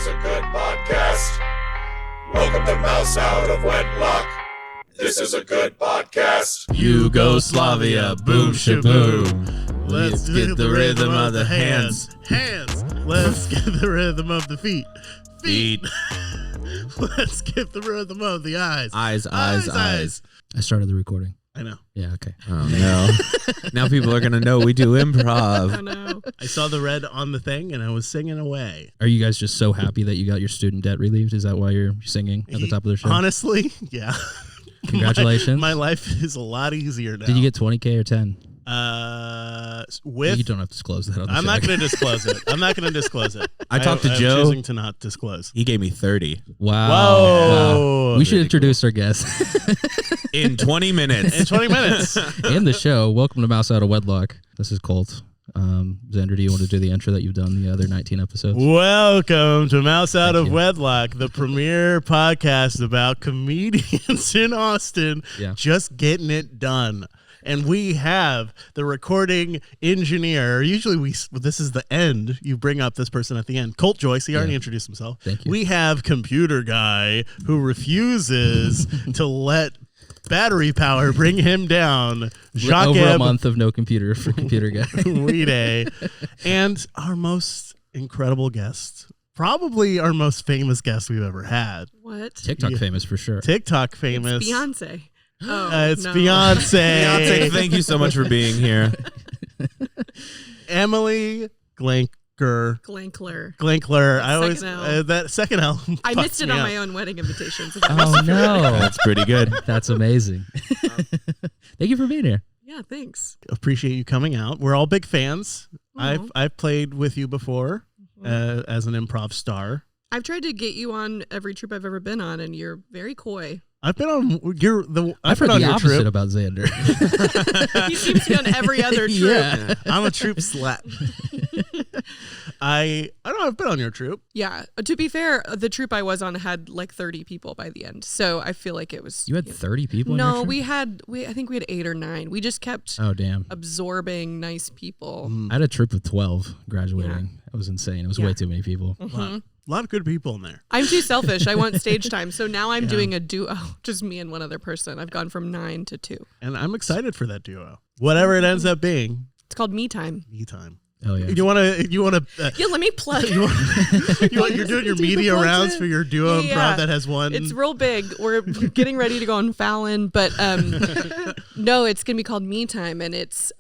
is a good podcast. Welcome to Mouse Out of Wedlock. This is a good podcast. Yugoslavia, boom shaboom. Let's get the rhythm of the hands. Hands. Let's get the rhythm of the feet. Feet. Let's get the rhythm of the eyes. Eyes. I started the recording. I know. Yeah, okay. Oh, no. Now people are going to know we do improv. Oh, no. I saw the red on the thing and I was singing away. Are you guys just so happy that you got your student debt relieved? Is that why you're singing at the top of the show? Honestly, yeah. Congratulations. My life is a lot easier now. Did you get 20K or 10? With You don't have to disclose that on the show. I'm not going to disclose it. I'm not going to disclose it. I talked to I'm Joe. choosing to not disclose. He gave me 30 Wow. Whoa. Wow. We should introduce our guest. in 20 minutes. In 20 minutes. In the show, welcome to Mouse Out of Wedlock. This is Colt. Xander, do you want to do the intro that you've done the other 19 episodes? Welcome to Mouse Out Thank of you. Wedlock, the premier podcast about comedians in Austin just getting it done. And we have the recording engineer. Usually this is the end. You bring up this person at the end. Colt Joyce, he already introduced himself. Thank you. We have computer guy who refuses to let battery power bring him down. Jakeb, Over a month of no computer for computer guy. Day. And our most incredible guest, probably our most famous guest we've ever had. What? TikTok famous for sure. TikTok famous. Beyonce. Oh, It's no. Beyonce. Beyonce, thank you so much for being here. Emily Glankler. Glankler. I always Second L. that second L. I fucks missed it me on up. my own wedding invitations. Oh, no. That's pretty good. That's amazing. Thank you for being here. Yeah, thanks. Appreciate you coming out. We're all big fans. Aw. I've played with you before as an improv star. I've tried to get you on every trip I've ever been on, and you're very coy. I've been on I've heard been on the your opposite trip. about Xander. He seems to be on every other trip. Yeah. I'm a troop slut. I don't know. I've been on your troop. Yeah. To be fair, the troop I was on had like 30 people by the end, so I feel like it was. You had 30 people in your No, troop? I think we had 8 or 9. We just kept Oh, damn. absorbing nice people. I had a troop of 12 graduating. That was insane. It was way too many people. A lot of good people in there. I'm too selfish. I want stage time. So now I'm doing a duo, just me and one other person. I've gone from 9 to 2. And I'm excited for that duo. Whatever it ends up being, It's called Me Time. me time. Oh, yeah. You want to Yeah, let me plug. you're doing your media rounds for your duo Yeah. improv that has one. It's real big. We're getting ready to go on Fallon, but no, it's gonna be called Me Time, and it's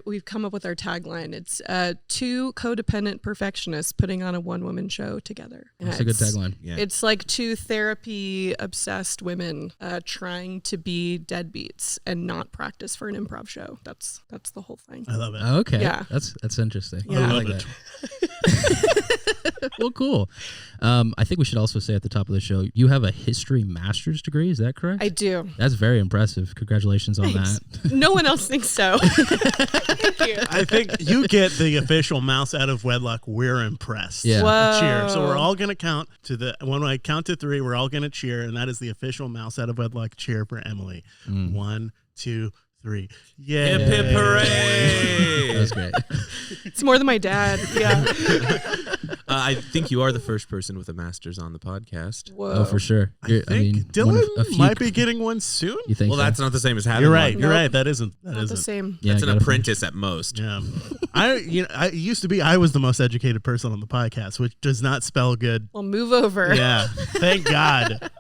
we've come up with our tagline. It's 2 codependent perfectionists putting on a one-woman show together. That's a good tagline. Yeah. It's like 2 therapy obsessed women trying to be deadbeats and not practice for an improv show. That's the whole thing. I love it. Okay. Yeah. That's interesting. Yeah. I like that. Well, cool. I think we should also say at the top of the show, you have a history master's degree. Is that correct? I do. That's very impressive. Congratulations on Thanks. that. No one else thinks so. Thank you. I think you get the official Mouse Out of Wedlock. We're impressed. Yeah. Whoa. Cheer. So we're all going to count to when I count to 3, we're all going to cheer. And that is the official Mouse Out of Wedlock cheer for Emily. 1, 2, 3. Yeah. Hip hip That hooray! was great. It's more than my dad. Yeah. I think you are the first person with a master's on the podcast. Whoa. Oh, for sure. I think one Dylan of a few- might be getting one soon. You think Well, so? that's not the same as having You're one. right. You're Nope. right. That isn't. Not the same. Yeah, That's an gotta- apprentice at most. Yeah. I used to be, I was the most educated person on the podcast, which does not spell good. Well, move over. Yeah. Thank God.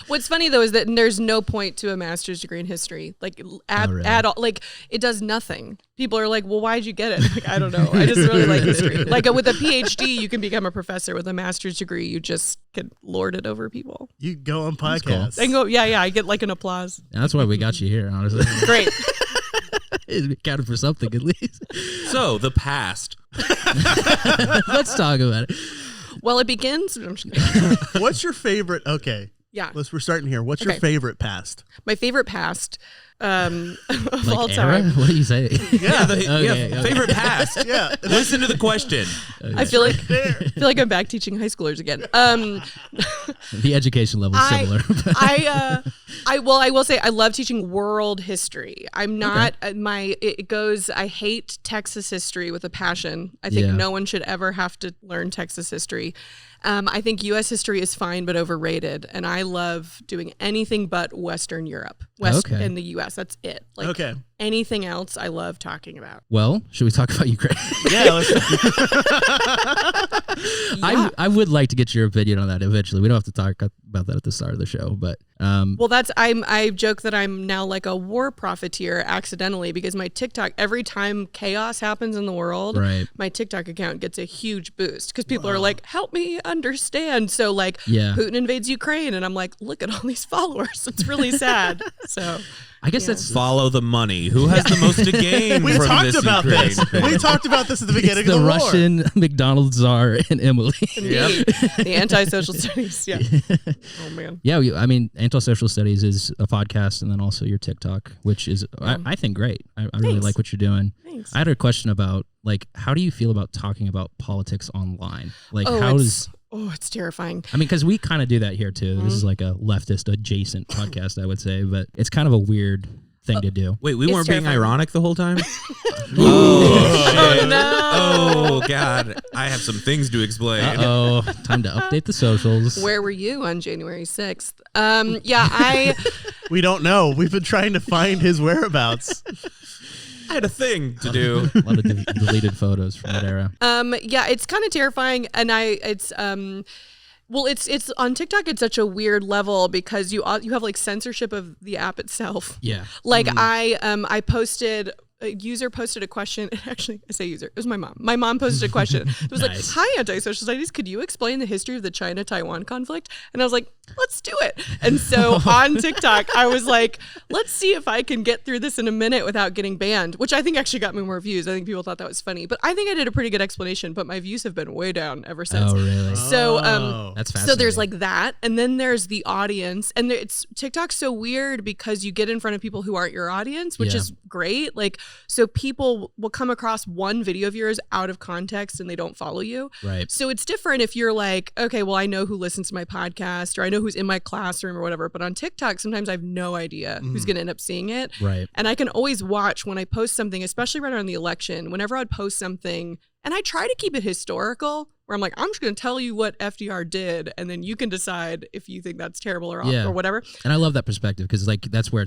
What's funny though is that there's no point to a master's degree in history. Like really? at all. Like it does nothing. People are like, well, why'd you get it? Like, I don't know. I just really like history. Like with a PhD, you can become a professor. With a master's degree, you just can lord it over people. You go on cool. podcasts. And go, yeah. I get like an applause. That's why we got you here, honestly. Great. It counted for something at least. So, the past. Let's talk about it. Well, it begins. I'm just kidding. What's your favorite? Okay. Yeah. We're starting here. What's your Okay. favorite past? My favorite past. of Like all era? time. What do you say? Favorite past. Yeah. Listen to the question. I feel like I'm back teaching high schoolers again. The education level is similar. I will say I love teaching world history. I'm not I hate Texas history with a passion. I think no one should ever have to learn Texas history. I think U.S. history is fine but overrated, and I love doing anything but Western Europe, in the U.S. That's it. Like anything else, I love talking about. Well, should we talk about Ukraine? Yeah, let's I would like to get your opinion on that eventually. We don't have to talk about that at the start of the show, but well, I joke that I'm now like a war profiteer accidentally because my TikTok, every time chaos happens in the world, my TikTok account gets a huge boost because people are like, help me understand. So like Putin invades Ukraine and I'm like, look at all these followers. It's really sad. So I guess that's follow the money. Who has the most to gain we from talked this about Ukraine this. thing? We talked about this at the beginning the of the Russian McDonald's czar and Emily. The anti-social studies. Yeah. Oh man. Yeah, I mean, Antisocial Studies is a podcast, and then also your TikTok, which is I think great. I really like what you're doing. Thanks. I had a question about like, how do you feel about talking about politics online? Like, it's terrifying. I mean, because we kind of do that here too. This is like a leftist adjacent podcast, I would say, but it's kind of a weird thing to do. Wait, we weren't being ironic the whole time? Oh no! Oh God, I have some things to explain. Time to update the socials. Where were you on January 6th? We don't know. We've been trying to find his whereabouts. I had a thing to do. A lot of deleted photos from that era. It's kind of terrifying, and it's on TikTok. It's such a weird level because you have like censorship of the app itself. Yeah. Like I posted. A user posted a question. Actually, I say user. It was my mom. My mom posted a question. It was like, "Hi, Anti-Social Studies. Could you explain the history of the China-Taiwan conflict?" And I was like, "Let's do it." And so on TikTok, I was like, "Let's see if I can get through this in a minute without getting banned," which I think actually got me more views. I think people thought that was funny, but I think I did a pretty good explanation. But my views have been way down ever since. Oh, really? So that's fascinating. So there's like that, and then there's the audience, and TikTok's so weird because you get in front of people who aren't your audience, which is great. Like, so people will come across one video of yours out of context and they don't follow you. Right. So it's different if you're like, okay, well, I know who listens to my podcast or I know who's in my classroom or whatever. But on TikTok, sometimes I have no idea who's going to end up seeing it. Right. And I can always watch when I post something, especially right around the election, whenever I'd post something, and I try to keep it historical, where I'm like, I'm just going to tell you what FDR did, and then you can decide if you think that's terrible or whatever. And I love that perspective because like that's where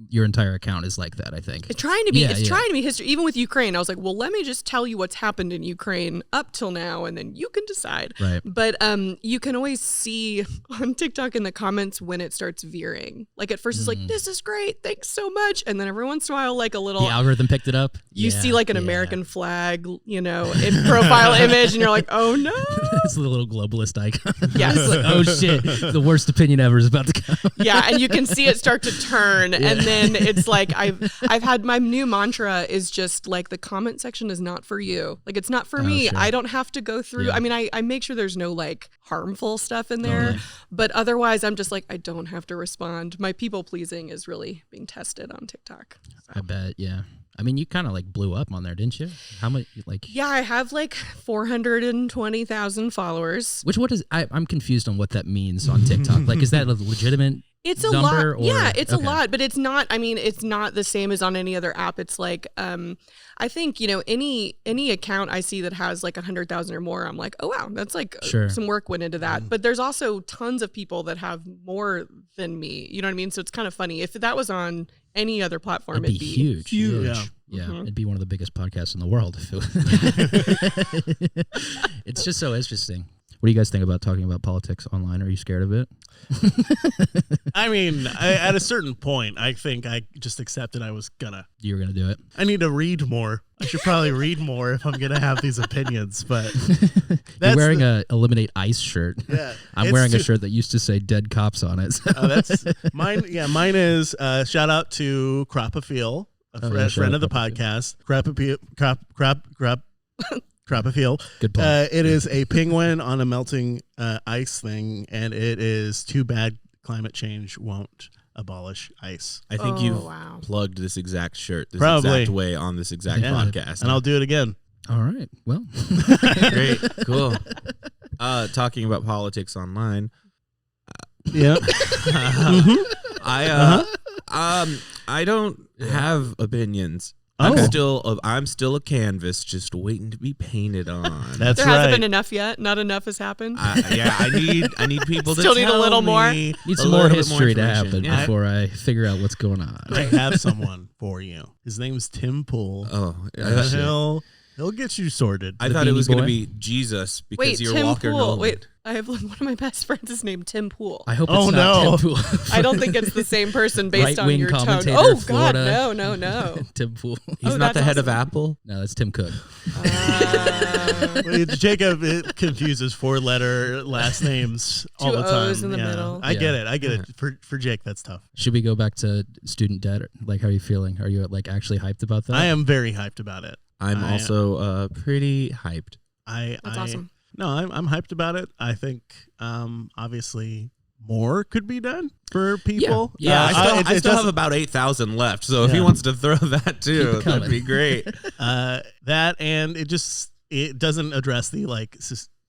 your entire account is like that. I think it's trying to be history. Even with Ukraine, I was like, well, let me just tell you what's happened in Ukraine up till now, and then you can decide. Right. But you can always see on TikTok in the comments when it starts veering. Like at first, it's like, this is great, thanks so much, and then every once in a while, like a little the algorithm picked it up. You see like an American flag, in profile image, and you're like, oh no. It's the little globalist icon. Yes. Like, oh shit, the worst opinion ever is about to come. Yeah, and you can see it start to turn, and then it's like I've had my new mantra is just like the comment section is not for you. Like it's not for me. Sure. I don't have to go through. I mean, I make sure there's no like harmful stuff in there, but otherwise I'm just like I don't have to respond. My people pleasing is really being tested on TikTok. So. I bet. Yeah. I mean, you kind of like blew up on there, didn't you? How much? Like, yeah, I have like 420,000 followers. I'm confused on what that means on TikTok. Like, is that a legitimate? It's a lot. Yeah, it's a lot, but it's not. I mean, it's not the same as on any other app. It's like, I think any account I see that has like 100,000 or more, I'm like, oh wow, that's like some work went into that. But there's also tons of people that have more than me. You know what I mean? So it's kind of funny. If that was on any other platform, it'd be huge. Yeah. It'd be one of the biggest podcasts in the world. It's just so interesting. What do you guys think about talking about politics online? Are you scared of it? I mean, at a certain point, I think I just accepted you were gonna do it. I need to read more. I should probably read more if I'm gonna have these opinions. But you're wearing a Eliminate ICE shirt. Yeah, I'm wearing a shirt that used to say "Dead Cops" on it. So. Oh, that's mine. Yeah, mine is shout out to Crapafiel, a friend of the podcast. Crapafiel. Good point. It is a penguin on a melting ice thing, and it is too bad climate change won't abolish ICE. I think you've wow. plugged this exact shirt this Probably. exact way on this exact podcast. And I'll do it again. All right. Well, Great. Cool. Talking about politics online. Yeah. I don't have opinions. Oh. I'm still a canvas just waiting to be painted on. That's There right. hasn't been enough yet. Not enough has happened. I need people to Still need a tell little more? me need a some more little bit history to information. happen Yeah. before I figure out what's going on. I have someone for you. His name's Tim Pool. Oh, And he'll get you sorted. I The thought it Beanie was going to Boy? be Jesus because Wait, you're Tim Walker Pool. Nolan. Wait, I have one of my best friends is named Tim Pool. I hope it's Oh, not no. Tim Pool. I don't think it's the same person based on Right-wing your tone. commentator, Oh God, Florida. no. Tim Pool. He's Oh, not the that's head of awesome. Apple. No, that's Tim Cook. Jacob it confuses 4-letter last names all Two the time. O's in the middle. I get it. For Jake, that's tough. Should we go back to student debt? Like, how are you feeling? Are you like actually hyped about that? I am very hyped about it. I'm also pretty hyped. That's awesome. No, I'm hyped about it. I think obviously more could be done for people. Yeah, I still have doesn't- about 8,000 left. So if he Yeah. wants to throw that too, Keep it coming. that'd be great. that, and it doesn't address the like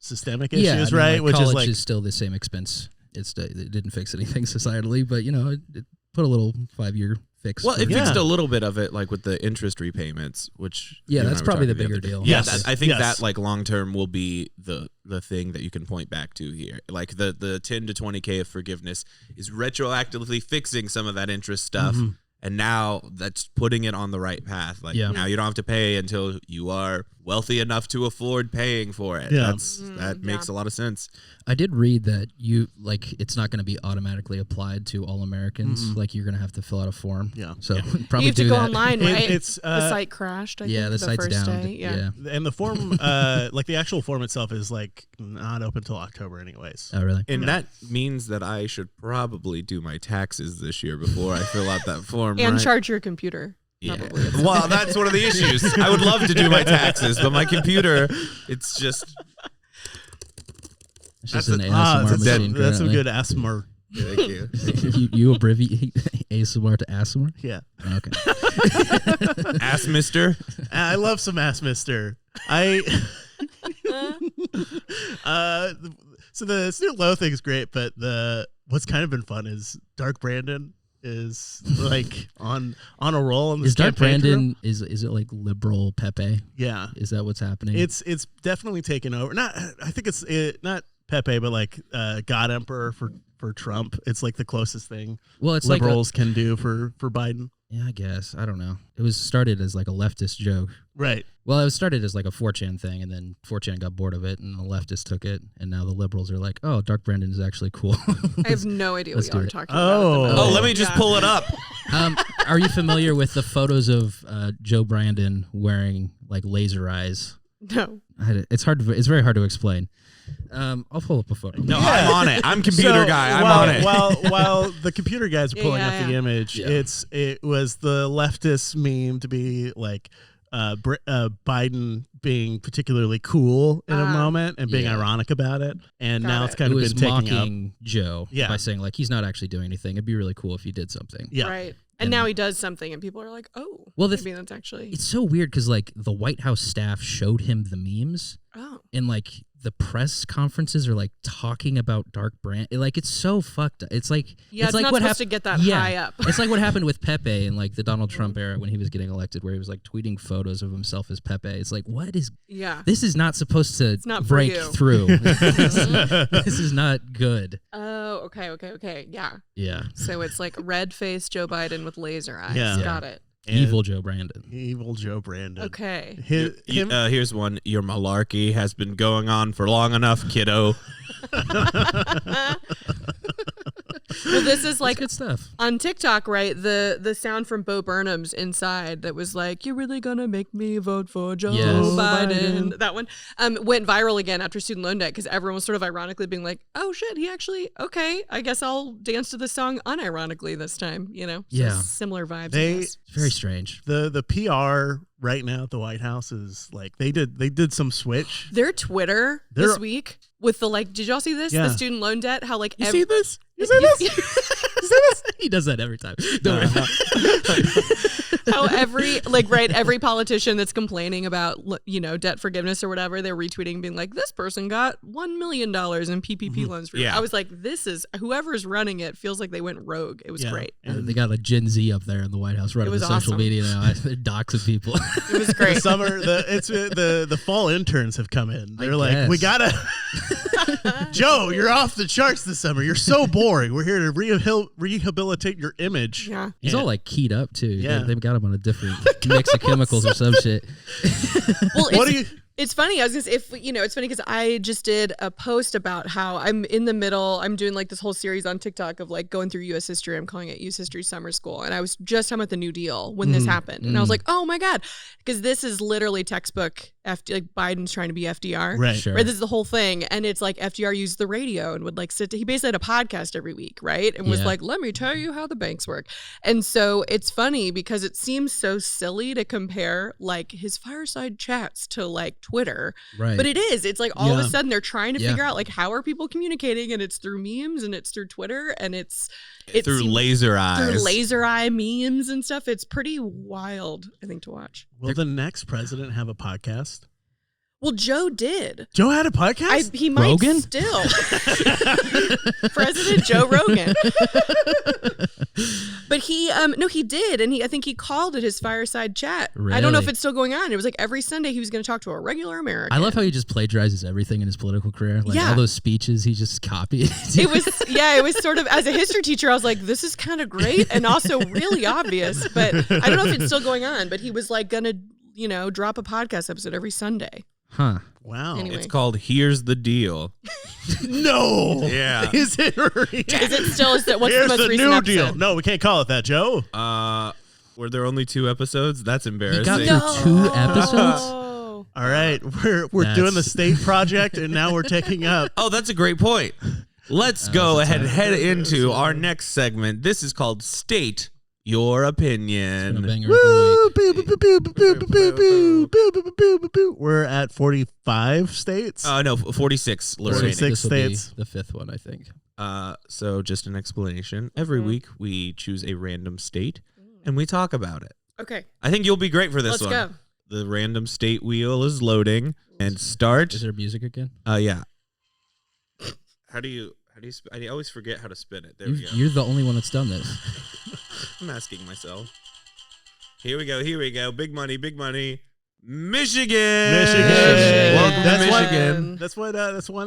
systemic issues, yeah, I mean, right? like, Which college is like still the same expense. It didn't fix anything societally, but it put a little 5-year fix. Well, for it people. fixed a little bit of it, like with the interest repayments, which Yeah, you and that's I were probably talking the bigger other day. deal. Yeah, Yes. I think Yes. that like long term will be the thing that you can point back to here. Like the 10 to 20K of forgiveness is retroactively fixing some of that interest stuff. Mm-hmm. And now that's putting it on the right path. Like now you don't have to pay until you are wealthy enough to afford paying for it. Yeah. That makes a lot of sense. I did read that it's not going to be automatically applied to all Americans. Like you're going to have to fill out a form. Yeah. So Yeah. probably You have to do go that. online, right? It's the site crashed. I Yeah, think, the site's first down. day. Yeah. and the form, like the actual form itself, is like not open till October, anyways. Oh, really? And that means that I should probably do my taxes this year before I fill out that form. And right? charge your computer. Yeah. Probably. Well, that's one of the issues. I would love to do my taxes, but my computer, it's just. It's just That's an a- ASMR machine. that's some currently. good ASMR. Thank you. you abbreviate ASMR to ASMR? Yeah. Okay. Ask Mister. I love some ass mister. So the Snoop Low thing is great, but what's kind of been fun is Dark Brandon is like on a roll in this Is Dark campaign trail. Brandon, is it like liberal Pepe? Yeah. Is that what's happening? It's definitely taken over. I think it's not Pepe, but like God Emperor for Trump. It's like the closest thing well, it's liberals can do for Biden. yeah, I guess. I don't know. It was started as like a leftist joke. Right. Well, it was started as like a 4chan thing, and then 4chan got bored of it, and the leftists took it, and now the liberals are like, oh, Dark Brandon is actually cool. I have no idea what Let's y'all do are it. talking about. at the moment. Oh, let me just Yeah. pull it up. Are you familiar with the photos of Joe Brandon wearing like laser eyes? No. It's very hard to explain. I'll pull up a photo. No, I'm on it. I'm computer guy. I'm on it. While the computer guys are Yeah, pulling yeah, up the yeah. image, Yeah. it was the leftist meme to be like Biden being particularly cool in a moment and being Yeah. ironic about it, and Got now it. it's kind It of was been taking up. mocking Joe Yeah. by saying like he's not actually doing anything. It'd be really cool if he did something. Yeah, Right. And now he does something, and people are like, oh, Well, maybe that's actually. It's so weird because like the White House staff showed him the memes, Oh. and like the press conferences are like talking about Dark Brand. Like it's so fucked up. It's like Yeah, it's like not what supposed to get that yeah. high up. It's like what happened with Pepe in like the Donald Trump era when he was getting elected, where he was like tweeting photos of himself as Pepe. It's like, what is Yeah. this? Is not supposed to not for break you. through. This is not good. Oh, okay. Yeah. Yeah, So it's like red faced Joe Biden with laser eyes. Yeah. Got it. And evil Joe Brandon. evil Joe Brandon. Okay. Here's one. Your malarkey has been going on for long enough, kiddo. Well, this is like Good stuff. on TikTok, right? The sound from Bo Burnham's Inside that was like, "You're really gonna make me vote for Joe Yes. Biden." That one went viral again after student loan debt because everyone was sort of ironically being like, "Oh shit, he actually okay. I guess I'll dance to the song unironically this time." You know, so Yeah. similar vibes. I They- guess. It's very strange. The PR right now at the White House is like they did some switch. Their Twitter this week with the like, did y'all see this? Yeah. The student loan debt, how like You see this? You see this? You see this? He does that every time. How every politician that's complaining about, debt forgiveness or whatever, they're retweeting being like, this person got $1 million in PPP loans for you. I was like, this is, whoever's running it feels like they went rogue. It was great. And they got a Gen Z up there in the White House running the social media now. They're doxing people. It was great. The fall interns have come in. They're like, we gotta Joe, you're off the charts this summer. You're so boring. We're here to rehabilitate your image. Yeah. He's all like keyed up too. Yeah. They've got him on a different mix of chemicals or some shit. Well, it's funny. I was gonna say, it's funny because I just did a post about how I'm in the middle. I'm doing like this whole series on TikTok of like going through U.S. history. I'm calling it U.S. History Summer School, and I was just talking about the New Deal when this happened, and I was like, oh my god, because this is literally textbook like Biden's trying to be FDR, right? Sure. Right. This is the whole thing, and it's like FDR used the radio and would like he basically had a podcast every week, right? And was like, let me tell you how the banks work. And so it's funny because it seems so silly to compare like his fireside chats to like Twitter. Right. But it is. It's like all of a sudden they're trying to figure out like how are people communicating, and it's through memes and it's through Twitter and it's through laser eyes. Through laser eye memes and stuff. It's pretty wild, I think, to watch. Will the next president have a podcast? Well, Joe did. Joe had a podcast? He might Rogan? still. President Joe Rogan. But he did. And I think he called it his fireside chat. Really? I don't know if it's still going on. It was like every Sunday he was going to talk to a regular American. I love how he just plagiarizes everything in his political career. Like all those speeches, he just copied. It was sort of, as a history teacher, I was like, this is kind of great and also really obvious. But I don't know if it's still going on. But he was like going to, drop a podcast episode every Sunday. Huh. Wow. Anyway. It's called Here's the Deal. No. Yeah. Is it real? Is it still? What's Here's the most the recent new episode? deal. No, we can't call it that, Joe. Were there only 2 episodes? That's embarrassing. He got through 2 episodes? Oh. All right. We're doing the state project, and now we're taking up. Oh, that's a great point. Let's go ahead and head into our next segment. This is called State Your Opinion. Woo! We're at 45 states. No, 46. 46 This will be states. the 5th one, I think. So just an explanation. Every week we choose a random state and we talk about it. Okay. I think you'll be great for this Let's one. go. The random state wheel is loading and start. Is there music again? Yeah. How do you I always forget how to spin it. There we go. You're the only one that's done this. I'm asking myself. Here we go. Big money. Michigan. Welcome to Michigan. That's one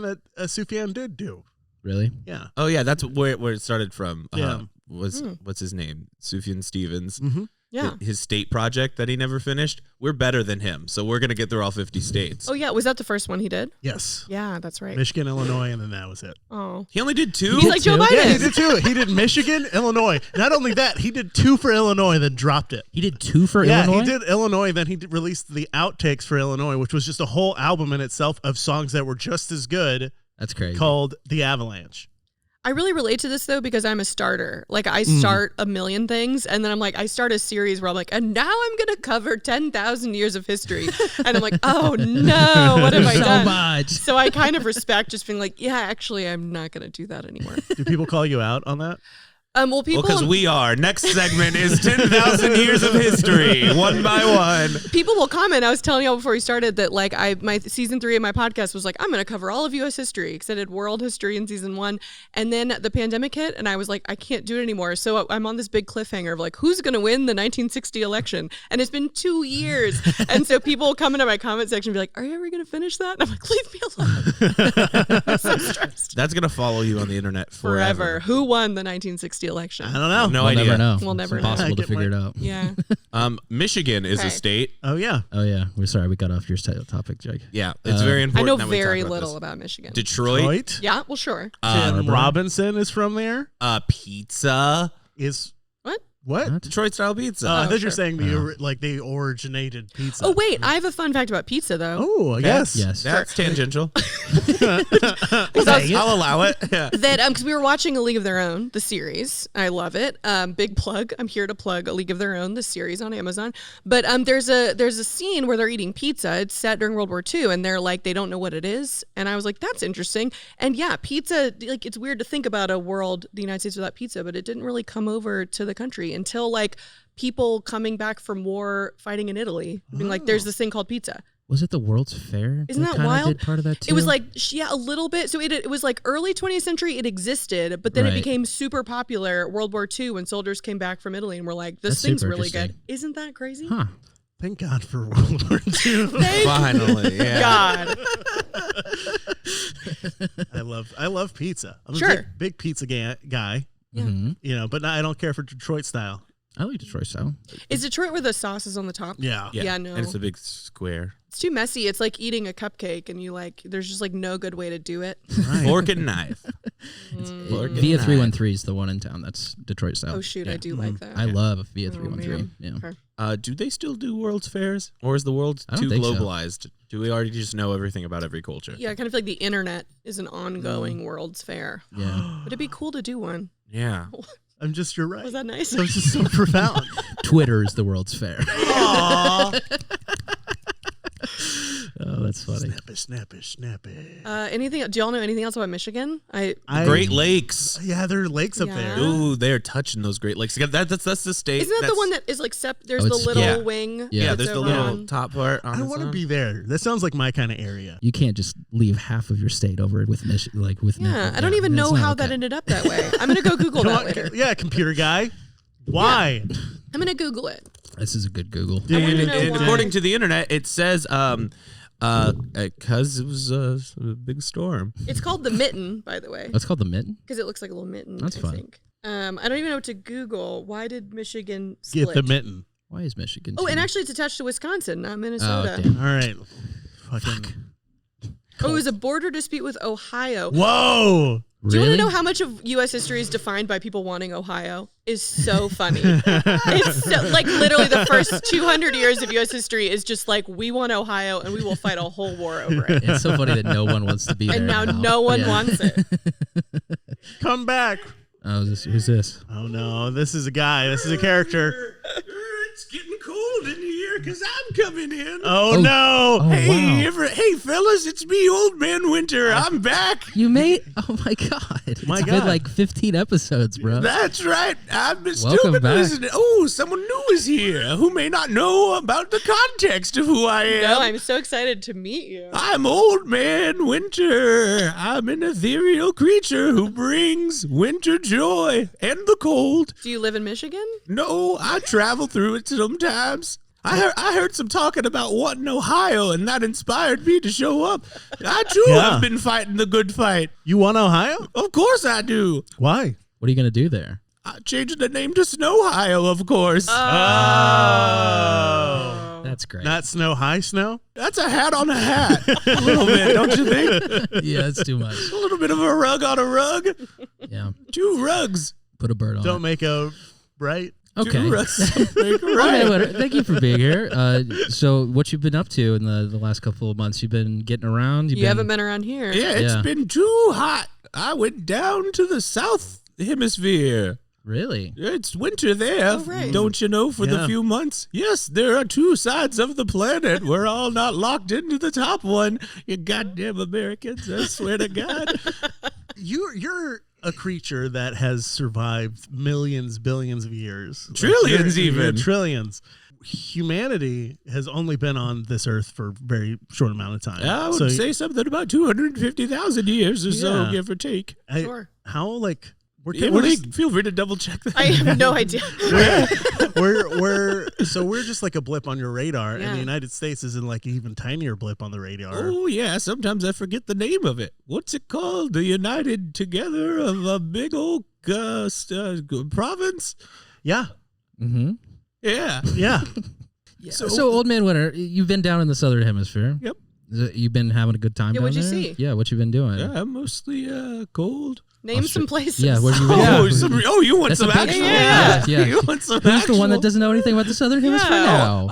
that Sufjan did do. Really? Yeah. Oh yeah, that's where it started from. Yeah. What's his name? Sufjan Stevens. Mm-hmm. Yeah. His state project that he never finished. We're better than him, so we're gonna get through all 50 states. Oh yeah, was that the first one he did? Yes. Yeah, that's right. Michigan, Illinois, and then that was it. Oh, He only did 2. he's like Joe Biden. Yeah, he did 2. He did Michigan, Illinois. Not only that, he did 2 for Illinois, then dropped it. He did 2 for Yeah, Illinois? he did Illinois, then he released the outtakes for Illinois, which was just a whole album in itself of songs that were just as good, That's crazy. called The Avalanche. I really relate to this though because I'm a starter. Like I start a million things and then I'm like, I start a series where I'm like, and now I'm going to cover 10,000 years of history. And I'm like, oh no, what have I so done? much. So I kind of respect just being like, yeah, actually, I'm not going to do that anymore. Do people call you out on that? Well, people, because we are. Next segment is 10,000 years of history, one by one. people will comment. I was telling y'all before we started that like my season 3 of my podcast was like, I'm going to cover all of U.S. history because I did world history in season 1. And then the pandemic hit and I was like, I can't do it anymore. So I'm on this big cliffhanger of like, who's going to win the 1960 election? And it's been 2 years. And so people will come into my comment section and be like, are you ever going to finish that? And I'm like, leave me alone. I'm so stressed. That's gonna follow you on the internet forever. Who won the 1960 election? I don't know. No We'll idea. never know. We'll never it's know. impossible to Get figure it out. Yeah. Michigan is Okay. a state. Oh, yeah. Oh, yeah. We're sorry. We got off your topic, Jake. Yeah, it's I very I important. know that we talk very about little this. about Michigan. Detroit. Detroit. Yeah, well, sure. Tim Robinson is from there. Pizza. Is What? What? Detroit style pizza. I thought sure. you're saying they originated pizza. Oh wait, I have a fun fact about pizza though. Oh, yes. Yes. That's tangential. Okay, I'll allow it. Yeah. That because we were watching A League of Their Own, the series. I love it. Big plug. I'm here to plug A League of Their Own, the series on Amazon. But there's a scene where they're eating pizza. It's set during World War II, and they're like they don't know what it is. And I was like, that's interesting. And yeah, pizza. Like it's weird to think about a world, the United States without pizza, but it didn't really come over to the country until like people coming back from war fighting in Italy, being like, there's this thing called pizza. Was it the World's Fair? Isn't that kinda wild? Did part of that too? It was like, yeah, a little bit. So it was like early 20th century, it existed, but then it Right. became super popular World War II when soldiers came back from Italy and were like, this That's thing's super really good. interesting. Isn't that crazy? Huh. Thank God for World War II. Finally, yeah. God. I love pizza. I'm Sure. a big pizza guy. Yeah. Mhm. But I don't care for Detroit style. I like Detroit style. Is Detroit where the sauce is on the top? Yeah. Yeah, no. And it's a big square. It's too messy. It's like eating a cupcake and there's just like no good way to do it. Right. Fork and knife. Via 313 is the one in town. That's Detroit style. Oh shoot, Yeah. I do like that. I love Via Oh, 313. man. Yeah. Okay. Do they still do World's Fairs? Or is the world I don't too think so. globalized? Do we already just know everything about every culture? Yeah, I kind of feel like the internet is an ongoing World's Fair. Yeah. Would it be cool to do one? Yeah. You're right. Was that nice? That was just so profound. Twitter is the World's Fair. Aww. Oh, that's funny. Snappy. Anything? Do y'all know anything else about Michigan? Great Lakes. Yeah, there are lakes up Yeah. there. Ooh, they're touching those Great Lakes. That's the state. Isn't that the that's- one that is like there's Oh, the it's- little yeah. wing? Yeah. Yeah, that's there's the over little on- top part on I its want to own. be there. That sounds like my kind of area. You can't just leave half of your state over it with Michigan, like with. Yeah, I don't even that's know not how okay. that ended up that way. I'm gonna go Google Come that on, later. yeah, computer guy. Why? I'm gonna Google it. This is a good Google. I want to And, know and why. according to the internet, it says because it was a big storm. It's called the Mitten, by the way, That's called the Mitten. because it looks like a little mitten. That's I fun. think. I don't even know what to Google. Why did Michigan Get split? the mitten. Why is Michigan? Oh, and too- actually, it's attached to Wisconsin, not Minnesota. damn. All right. Fucking. Oh, it was a border dispute with Ohio. Whoa. Do you want Really? to know how much of U.S. history is defined by people wanting Ohio? Is so funny. It's so, like literally the first 200 years of U.S. history is just like we want Ohio and we will fight a whole war over it. It's so funny that no one wants to be there. And now no one Yeah. wants it. Come back. Oh, who's this? Oh no, this is a guy. This is a character. It's getting cold in here because I'm coming in. Oh, no. Oh, Hey, wow. hey, fellas, it's me, Old Man Winter. I'm back. You made. Oh my god! My It's God. been like 15 episodes, bro. That's right. I've been still Welcome been back. listening. Oh, someone new is here who may not know about the context of who I am. No, I'm so excited to meet you. I'm Old Man Winter. I'm an ethereal creature who brings winter joy and the cold. Do you live in Michigan? No, I travel through it sometimes. I heard some talking about wanting Ohio, and that inspired me to show up. I too Yeah. have been fighting the good fight. You want Ohio? Of course I do. Why? What are you gonna do there? I changed the name to Snowhio, of course. Oh. That's great. Not snow, high snow? That's a hat on a hat. A little bit, don't you think? Yeah, it's too much. A little bit of a rug on a rug. Yeah, Two rugs. put a bird on. Don't it. make a right? Okay. Two rugs. Make a Okay, rug. well, thank you for being here. So, what you've been up to in the last couple of months? You've been getting around. You haven't been around here. Yeah, it's Yeah. been too hot. I went down to the south hemisphere. Really? It's winter there, Oh, right. don't you know, for the Yeah. few months? Yes, there are two sides of the planet. We're all not locked into the top one. You goddamn Americans, I swear to God. You're a creature that has survived millions, billions of years. Trillions You're even. Trillions. Humanity has only been on this earth for a very short amount of time. I would So say something about 250,000 years or so, Yeah. give or take. Sure. How, like, we're Emily, just, feel free to double check that. I have no idea. we're just like a blip on your radar, Yeah. and the United States is in like an even tinier blip on the radar. Oh, yeah, sometimes I forget the name of it. What's it called? The United Together of a big old province? Yeah, Mm-hmm. Yeah. yeah. So, Old Man Winter, you've been down in the southern hemisphere. Yep. You've been having a good time Yeah, down what'd you there? see? Yeah, what you been doing? Yeah, mostly cold. Name some places. Yeah, where you you want That's some a big- actual? yeah. You want some Who's the one that actual? doesn't know anything about the Southern Hemisphere now?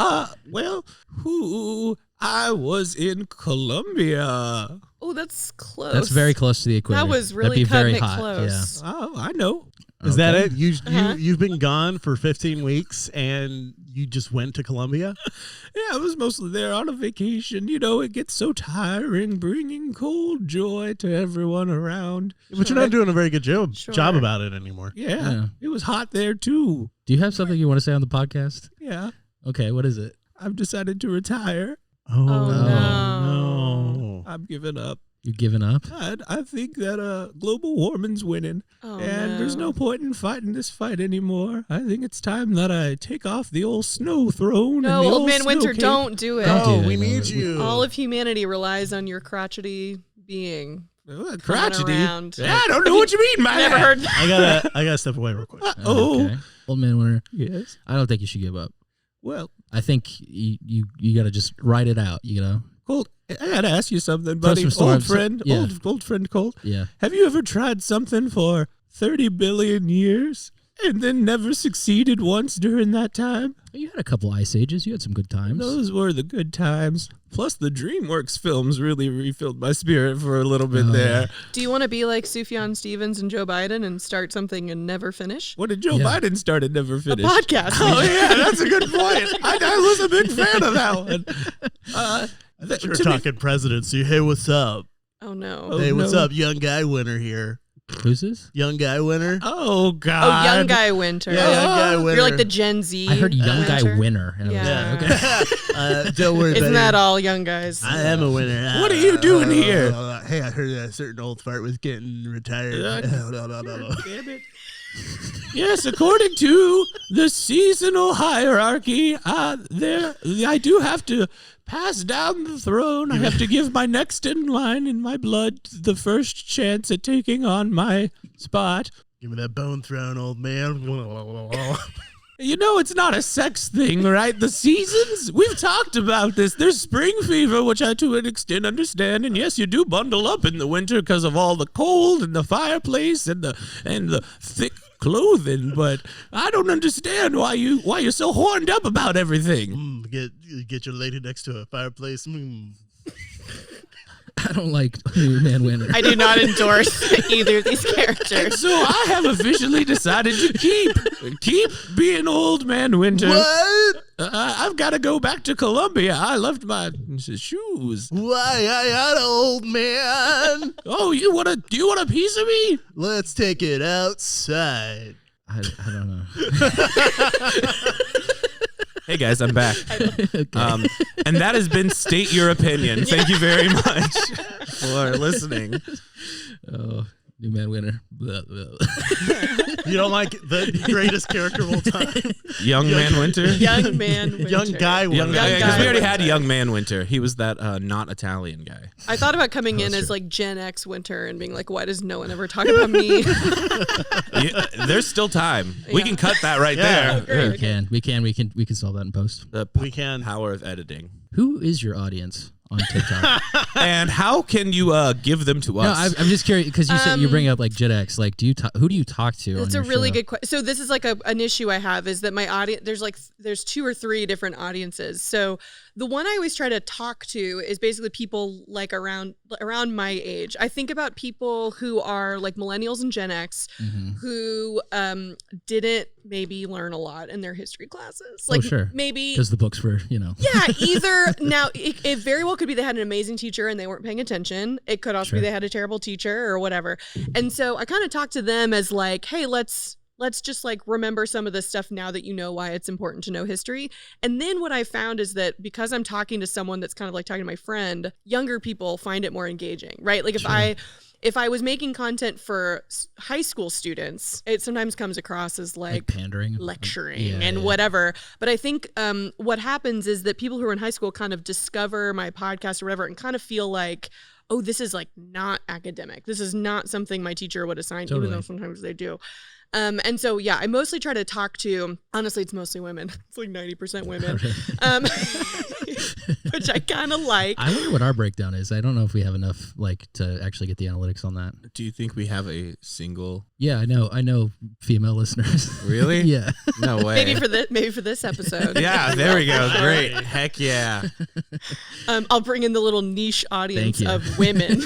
I was in Colombia. Oh, that's close. That's very close to the equator. That was That'd really be very cutting it hot. close. Oh, I know. Is that Okay. it? You've been gone for 15 weeks and you just went to Colombia? Yeah, I was mostly there on a vacation. You know, it gets so tiring bringing cold joy to everyone around. But you're not doing a very good job Sure. about it anymore. Yeah, it was hot there too. Do you have something you want to say on the podcast? Yeah, Okay, what is it? I've decided to retire. Oh, no. I'm giving up. You've given up? I think that global warming's winning, Oh, and there's no point in fighting this fight anymore. I think it's time that I take off the old snow throne. No, and the Old Man snow Winter, cape. don't do it. Don't do Oh, that, we no. need you. All of humanity relies on your crotchety being. Crotchety. around. Yeah, I don't know what you mean by Never that. heard that. I gotta step away real quick. Oh, Okay. Old Man Winter. yes. I don't think you should give up. Well, I think you got to just write it out, you know? Colt, I gotta ask you something, Throw buddy. some storms. Old friend, Yeah. old friend Colt. Yeah. Have you ever tried something for 30 billion years and then never succeeded once during that time? You had a couple ice ages. You had some good times. Those were the good times. Plus, the DreamWorks films really refilled my spirit for a little bit there. Do you want to be like Sufjan Stevens and Joe Biden and start something and never finish? What did Joe Yeah. Biden start and never A finished? podcast. Oh, yeah, that's a good point. I was a big fan of that one. I thought you were talking presidency. Hey, what's up? Oh no. Oh, Hey, what's no. up? Young guy winner here. Who's this? Young guy winner. Oh, Oh, God. young guy winter. Yeah, young guy winner. You're like the Gen Z. I heard young guy winter. winner. And I was Yeah. like, okay. Don't worry about Isn't it. that all young guys? I am a winner. What are you doing here? Hey, I heard that a certain old fart was getting retired. Damn it. Yes, according to the seasonal hierarchy, I do have to pass down the throne. I have to give my next in line in my blood the first chance at taking on my spot. Give me that bone throne, old man. You know, it's not a sex thing, right? The seasons, we've talked about this. There's spring fever, which I to an extent understand. And yes, you do bundle up in the winter because of all the cold and the fireplace and the thick clothing. But I don't understand why you're so horned up about everything. Get your lady next to a fireplace. I don't like New Man Winner. I do not endorse either of these characters. So I have officially decided to keep being Old Man Winter. What? I've got to go back to Colombia. I left my shoes. Why, I old man. Oh, do you want a piece of me? Let's take it outside. I don't know. Hey guys, I'm back. And that has been State Your Opinion. Thank you very much for listening. Oh, New Man Winner. Blah, blah. You don't like the greatest character of all time? Young Man Winter? Young man winter. Young guy winner. Young guy Because we already winter. had Young Man Winter. He was that not Italian guy. I thought about coming in as like Gen X winter and being like, why does no one ever talk about me? There's still time. We Yeah. can cut that right Yeah. there. We can solve that in post. The We can. power of editing. Who is your audience on TikTok? And how can you give them to No, us? I'm just curious because you said you bring up like Gen X. Like, who do you talk to? That's on a your really show? good question. So this is like an issue I have is that my audience, there's 2 or 3 different audiences. So the one I always try to talk to is basically people like around my age. I think about people who are like millennials and Gen X who didn't maybe learn a lot in their history classes. Like sure. maybe Because the books were, yeah, either now it very well could be they had an amazing teacher and they weren't paying attention. It could also be they had a terrible teacher or whatever. And so I kind of talk to them as like, hey, let's just like remember some of this stuff now that you know why it's important to know history. And then what I found is that because I'm talking to someone that's kind of like talking to my friend, younger people find it more engaging, right? Like if I was making content for high school students, it sometimes comes across as like pandering, lecturing and whatever. But I think what happens is that people who are in high school kind of discover my podcast or whatever and kind of feel like, oh, this is like not academic. This is not something my teacher would assign, even though sometimes they do. And so, yeah, I mostly try to talk to, honestly, it's mostly women. It's like 90% women. which I kind of like. I wonder what our breakdown is. I don't know if we have enough to actually get the analytics on that. Do you think we have a single? Yeah, I know female listeners. Really? Yeah. No way. Maybe for this episode. Yeah, there we go. Great. Heck yeah. I'll bring in the little niche audience Thank you. of women.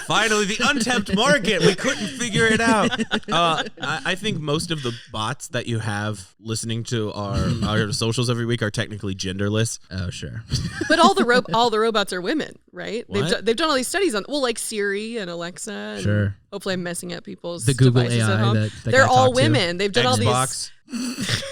Finally, the untapped market. We couldn't figure it out. I think most of the bots that you have listening to our socials every week are technically genderless. Oh, sure. But all the robots are women, right? What? They've done all these studies on like Siri and Alexa. And Sure. Hopefully, I'm messing up people's The Google devices AI at home. that They're guy all talked to. women. They've done all Xbox. these.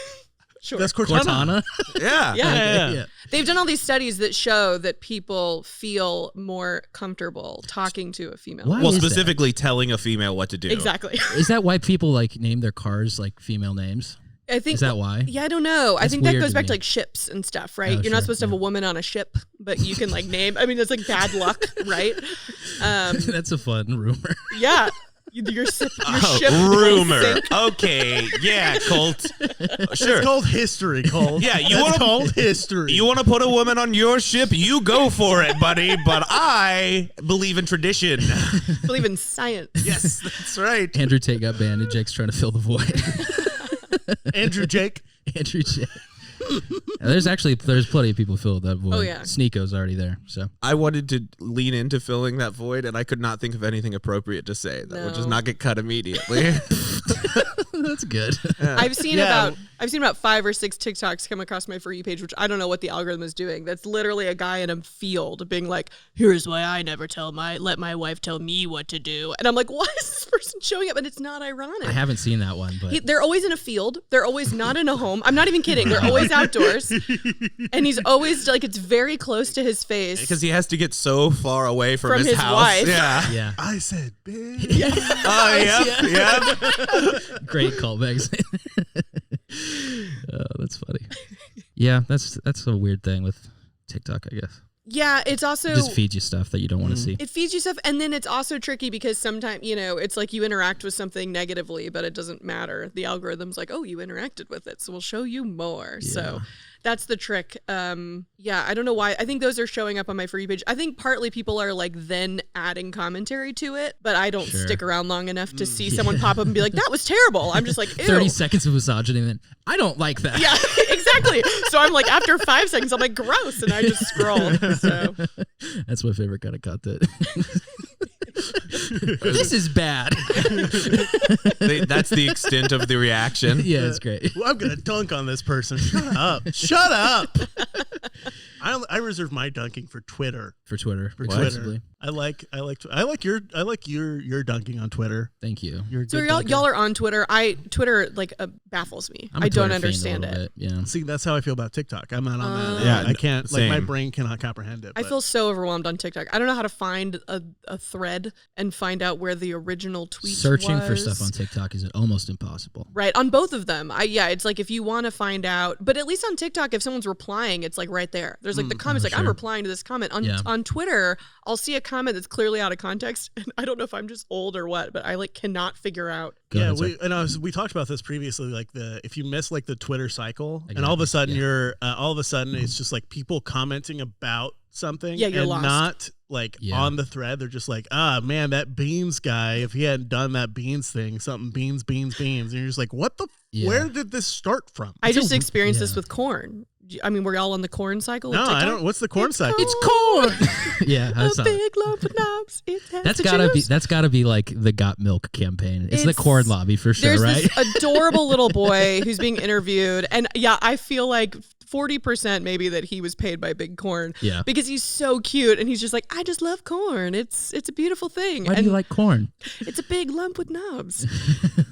Sure. That's Cortana. Yeah. Yeah. They've done all these studies that show that people feel more comfortable talking to a female. Why Well, is that? specifically telling a female what to do. Exactly. Is that why people name their cars female names? I think Is that why? Yeah, I don't know. I That's think that weird goes to back me. to ships and stuff, right? Oh, You're not sure, supposed to have a woman on a ship, but you can name. I mean, it's bad luck, right? That's a fun rumor. Yeah. Your ship Rumor. will sink. Okay. Yeah, Colt. Sure. It's called history, Cole. Yeah, you It's wanna- called history. You want to put a woman on your ship? You go for it, buddy. But I believe in tradition. Believe in science. Yes, that's right. Andrew Tate got banned and Jake's trying to fill the void. Andrew Jake. Andrew Tate. There's plenty of people who fill that void. Oh, yeah. Sneeko's already there. So I wanted to lean into filling that void, and I could not think of anything appropriate to say that would just No. not get cut immediately. that's good. I've seen Yeah. about 5 or 6 TikToks come across my For You page, which I don't know what the algorithm is doing. That's literally a guy in a field being like, "Here's why I never let my wife tell me what to do," and I'm like, "Why is this person showing up?" And it's not ironic. I haven't seen that one, but They're always in a field. They're always not in a home. I'm not even kidding. They're always outdoors, and he's always it's very close to his face. Because he has to get so far away from his house. wife. Yeah. yeah, I said, bitch. Oh, yep. great callbacks. Oh, that's funny. Yeah, that's a weird thing with TikTok, I guess. Yeah, it's also It just feeds you stuff that you don't want to see. It feeds you stuff, and then it's also tricky because sometimes, it's like you interact with something negatively, but it doesn't matter. The algorithm's like, oh, you interacted with it, so we'll show you more. So that's the trick. Yeah, I don't know why. I think those are showing up on my For You page. I think partly people are then adding commentary to it, but I don't stick around long enough to see someone pop up and be like, that was terrible. I'm just like, ew. 30 seconds of misogyny, and then I don't like that. Yeah, exactly. So I'm like, after 5 seconds, I'm like, gross, and I just scroll. So That's my favorite kind of content. This is bad. That's the extent of the reaction. Yeah, it's great. Well, I'm gonna dunk on this person. Shut up. Shut up. I reserve my dunking for Twitter. For Twitter. For exclusively. Twitter. I like your dunking on Twitter. Thank you. You're a So good y'all, dunker. y'all are on Twitter. Twitter baffles me. I'm a I don't Twitter fiend a understand little it. bit, yeah. See, that's how I feel about TikTok. I'm not on that. Yeah, I can't. My same. brain cannot comprehend it. I but- feel so overwhelmed on TikTok. I don't know how to find a thread and find out where the original tweet Searching for was. stuff on TikTok is almost impossible. Right, on both of them. It's like if you want to find out, but at least on TikTok, if someone's replying, it's right there. There's the comments I'm sure. replying to this comment. Yeah. On Twitter, I'll see a comment that's clearly out of context, and I don't know if I'm just old or what, but I cannot figure out. Go Yeah, ahead, sorry. we talked about this previously. if you miss the Twitter cycle, and Exactly, all of a sudden yeah. it's just people commenting about something. Yeah, you're and lost. not Yeah. on the thread. They're just man, that beans guy. If he hadn't done that beans thing, something beans, and you're just what the? Yeah. Where did this start from? I just experienced yeah. this with corn. I mean, we're all on the corn cycle. with No, I TikTok? don't. What's the corn It's cycle? corn. Yeah, I A saw that. big lump of knobs. It has That's the gotta be juice. the Got Milk campaign. It's the It's- corn lobby for sure, There's right? this adorable little boy who's being interviewed, and yeah, I feel like 40% maybe that he was paid by Big Corn. Yeah. Because he's so cute, and he's just like, I just love corn. It's a beautiful thing. Why do and you like corn? it's a big lump with knobs.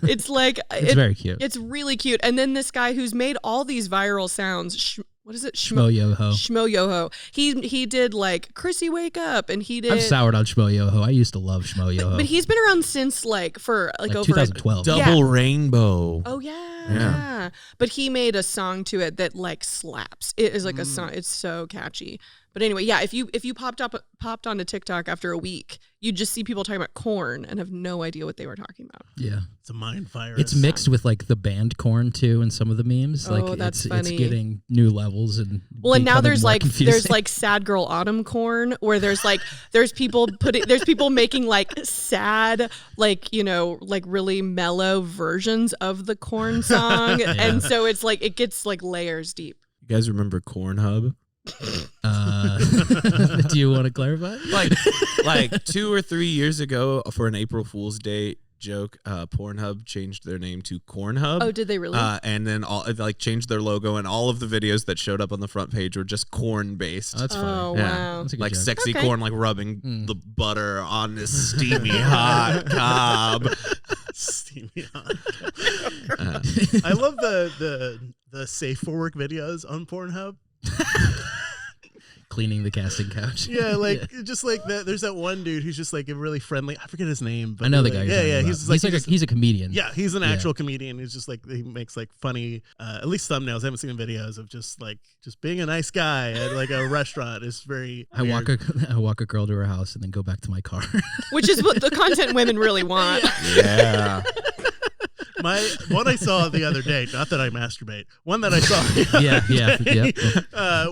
It's It's very cute. It's really cute. And then this guy who's made all these viral sounds. What is it? Schmo Yoho. Schmo Yoho. He did Chrissy Wake Up, and he did. I've soured on Schmo Yoho. I used to love Schmo Yoho. But he's been around since for over 2012. Double rainbow. Oh yeah. Yeah. But he made a song to it that like slaps. It is like a song. It's so catchy. But anyway, yeah, if you popped onto TikTok after a week, you'd just see people talking about corn and have no idea what they were talking about. Yeah. It's a mind virus. It's mixed with like the band corn too in some of the memes. Oh, Like that's it's funny. getting new levels and Well, and now becoming there's more like confusing. sad girl autumn corn where there's people making like sad, like, you know, like really mellow versions of the corn song. And so it's like it gets like layers deep. You guys remember Cornhub? Do you want to clarify? Like 2 or 3 years ago, for an April Fool's Day joke, Pornhub changed their name to Cornhub. Oh, did they really? And then changed their logo, and all of the videos that showed up on the front page were just corn based. Oh, that's funny. Oh, Yeah. wow. That's a good Like joke. sexy Okay. corn, like rubbing the butter on this steamy hot cob. Steamy hot. I love the safe for work videos on Pornhub. Cleaning the casting couch. Yeah, like just like that. There's that one dude who's just like a really friendly. I forget his name, but I know the like, guy. Yeah, yeah. He's He's he's a comedian. yeah, he's an actual comedian. He's just like he makes like funny, at least thumbnails. I haven't seen videos of just being a nice guy at like a restaurant. Is very. I walk a girl to her house and then go back to my car. Which is what the content women really want. Yeah. My one I saw the other day. Not that I masturbate. One that I saw. yeah.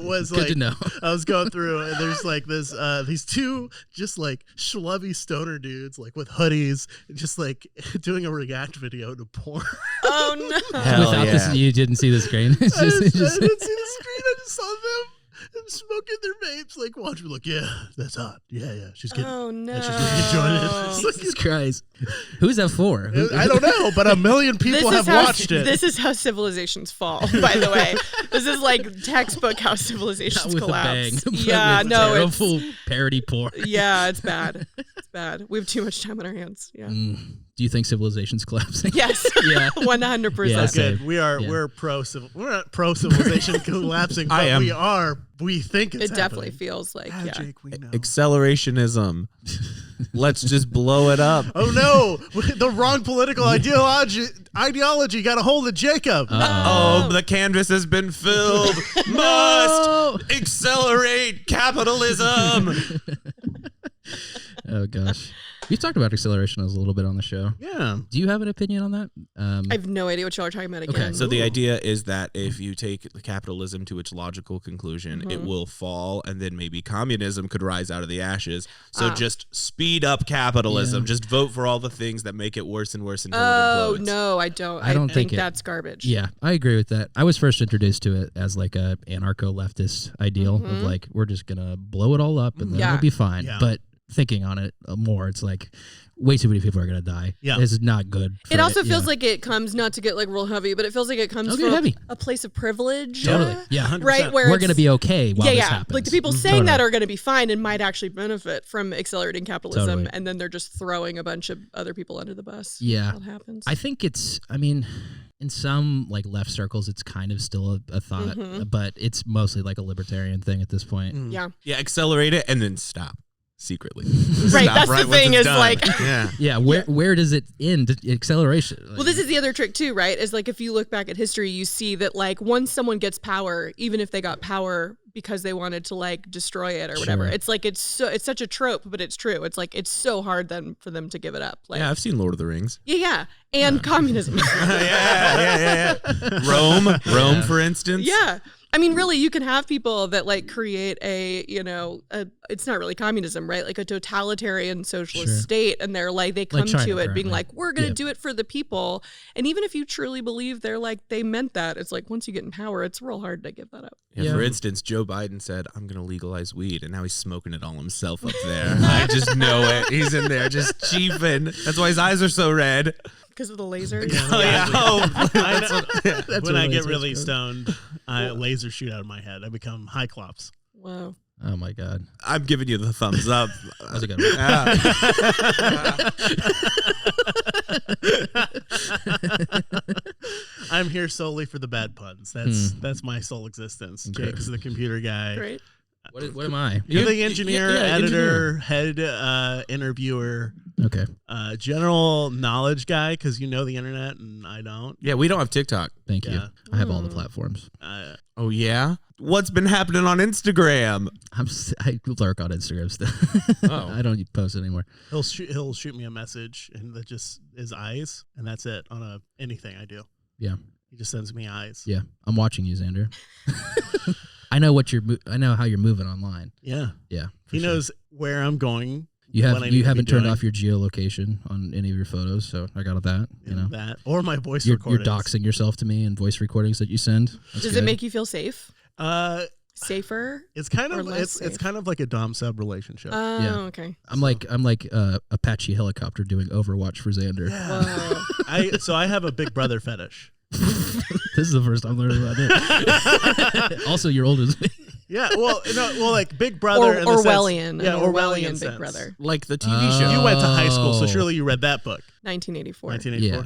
Was Good like to know. I was going through and there's like this these two just like schlubby stoner dudes like with hoodies just like doing a react video to porn. Oh no. Hell Without yeah. this, you didn't see the screen. It's I just- didn't it's see the just- screen. I just saw them smoking their vapes, like watching, like, yeah, that's hot. Yeah, she's getting. Oh no. She's really enjoying it. It's like, Jesus Christ. Who's that for? I don't know, but a million people have watched it. This is how civilizations fall, by the way. This is like textbook how civilizations Not with collapse. a bang. Yeah, With no, it's terrible parody porn. yeah, it's bad. It's bad. We have too much time on our hands. Yeah. Do you think civilization's collapsing? Yes. Yeah. 100%. Yeah, Good. We're not pro civilization collapsing, but I am. we think it's It definitely happening. feels like, Ah, yeah. Jake, we know. Accelerationism. Let's just blow it up. Oh no! The wrong political ideology got a hold of Jakeb. Oh, the canvas has been filled. Must accelerate capitalism. Oh gosh. We've talked about accelerationism a little bit on the show. Yeah. Do you have an opinion on that? I have no idea what y'all are talking about again. Okay, So the idea is that if you take capitalism to its logical conclusion, it will fall, and then maybe communism could rise out of the ashes. So just speed up capitalism. Yeah. Just vote for all the things that make it worse and worse until Oh, it implodes. no, I don't. I don't think think it- that's garbage. Yeah, I agree with that. I was first introduced to it as like a anarcho-leftist ideal of like, we're just going to blow it all up and then Yeah. it'll be fine. Yeah. But thinking on it more, it's like way too many people are going to die. Yeah. This is not good. For It also feels yeah. like it comes, not to get like real heavy, but it feels like it comes Okay, from heavy. a place of privilege. Totally. Yeah. 100%. Right? Where We're it's- going to be okay while this happens. Like the people saying that Totally. are going to be fine and might actually benefit from accelerating capitalism, Totally. and then they're just throwing a bunch of other people under the bus. Yeah. What happens? I think I mean, in some like left circles, it's kind of still a thought, but it's mostly like a libertarian thing at this point. yeah. Yeah, accelerate it and then stop secretly. Right, Stop that's the once thing it's is done. like- yeah. Yeah, where does it end? Acceleration. Well, this is the other trick too, right? Is like if you look back at history, you see that like once someone gets power, even if they got power because they wanted to like destroy it or whatever, Sure. it's like it's such a trope, but it's true. It's like it's so hard then for them to give it up. Like, Yeah, I've seen Lord of the Rings. yeah, and communism. yeah. Rome, for instance. Yeah. I mean, really, you can have people that like create it's not really communism, right? Like a totalitarian socialist Sure. state. And they're like, they come China to it being currently. like, we're going to Yeah. do it for the people. And even if you truly believe they meant that, it's like, once you get in power, it's real hard to give that up. Yeah, for Yeah. instance, Joe Biden said, I'm going to legalize weed, and now he's smoking it all himself up there. I just know it. He's in there just cheaping. That's why his eyes are so red. Because of the lasers. Oh, yeah. Oh, That's When what I get lasers really are. stoned, lasers shoot out of my head. I become Cyclops. Wow. Oh my god. I'm giving you the thumbs up. How's it going? I'm here solely for the bad puns. That's my sole existence. Okay. Jake's the computer guy. Great. What am I? You're the engineer, yeah, editor, head interviewer. Okay. General knowledge guy, because you know the internet and I don't. Yeah, we don't have TikTok. Thank you. Yeah. I have all the platforms. Oh, yeah? What's been happening on Instagram? I lurk on Instagram still. Oh. I don't post anymore. He'll shoot me a message and that just is eyes, and that's it on anything I do. Yeah. He just sends me eyes. Yeah. I'm watching you, Xander. I know I know how you're moving online. Yeah. Yeah. He knows where I'm going. You haven't turned doing. off your geolocation on any of your photos, so I got that. You know that or my voice you're recordings. doxing yourself to me and voice recordings that you send. That's Does good. it make you feel safe? Safer? It's kind or of less it's safe? kind of like a dom sub relationship. Oh, Yeah. okay. I'm like Apache helicopter doing Overwatch for Xander. Whoa. I have a big brother fetish. This is the first I'm learning about it. Also, you're older than me. Yeah, like Big Brother. in the sense- Orwellian. Yeah, an Orwellian Big sense. Brother. Like the TV show. You went to high school, so surely you read that book. 1984. 1984.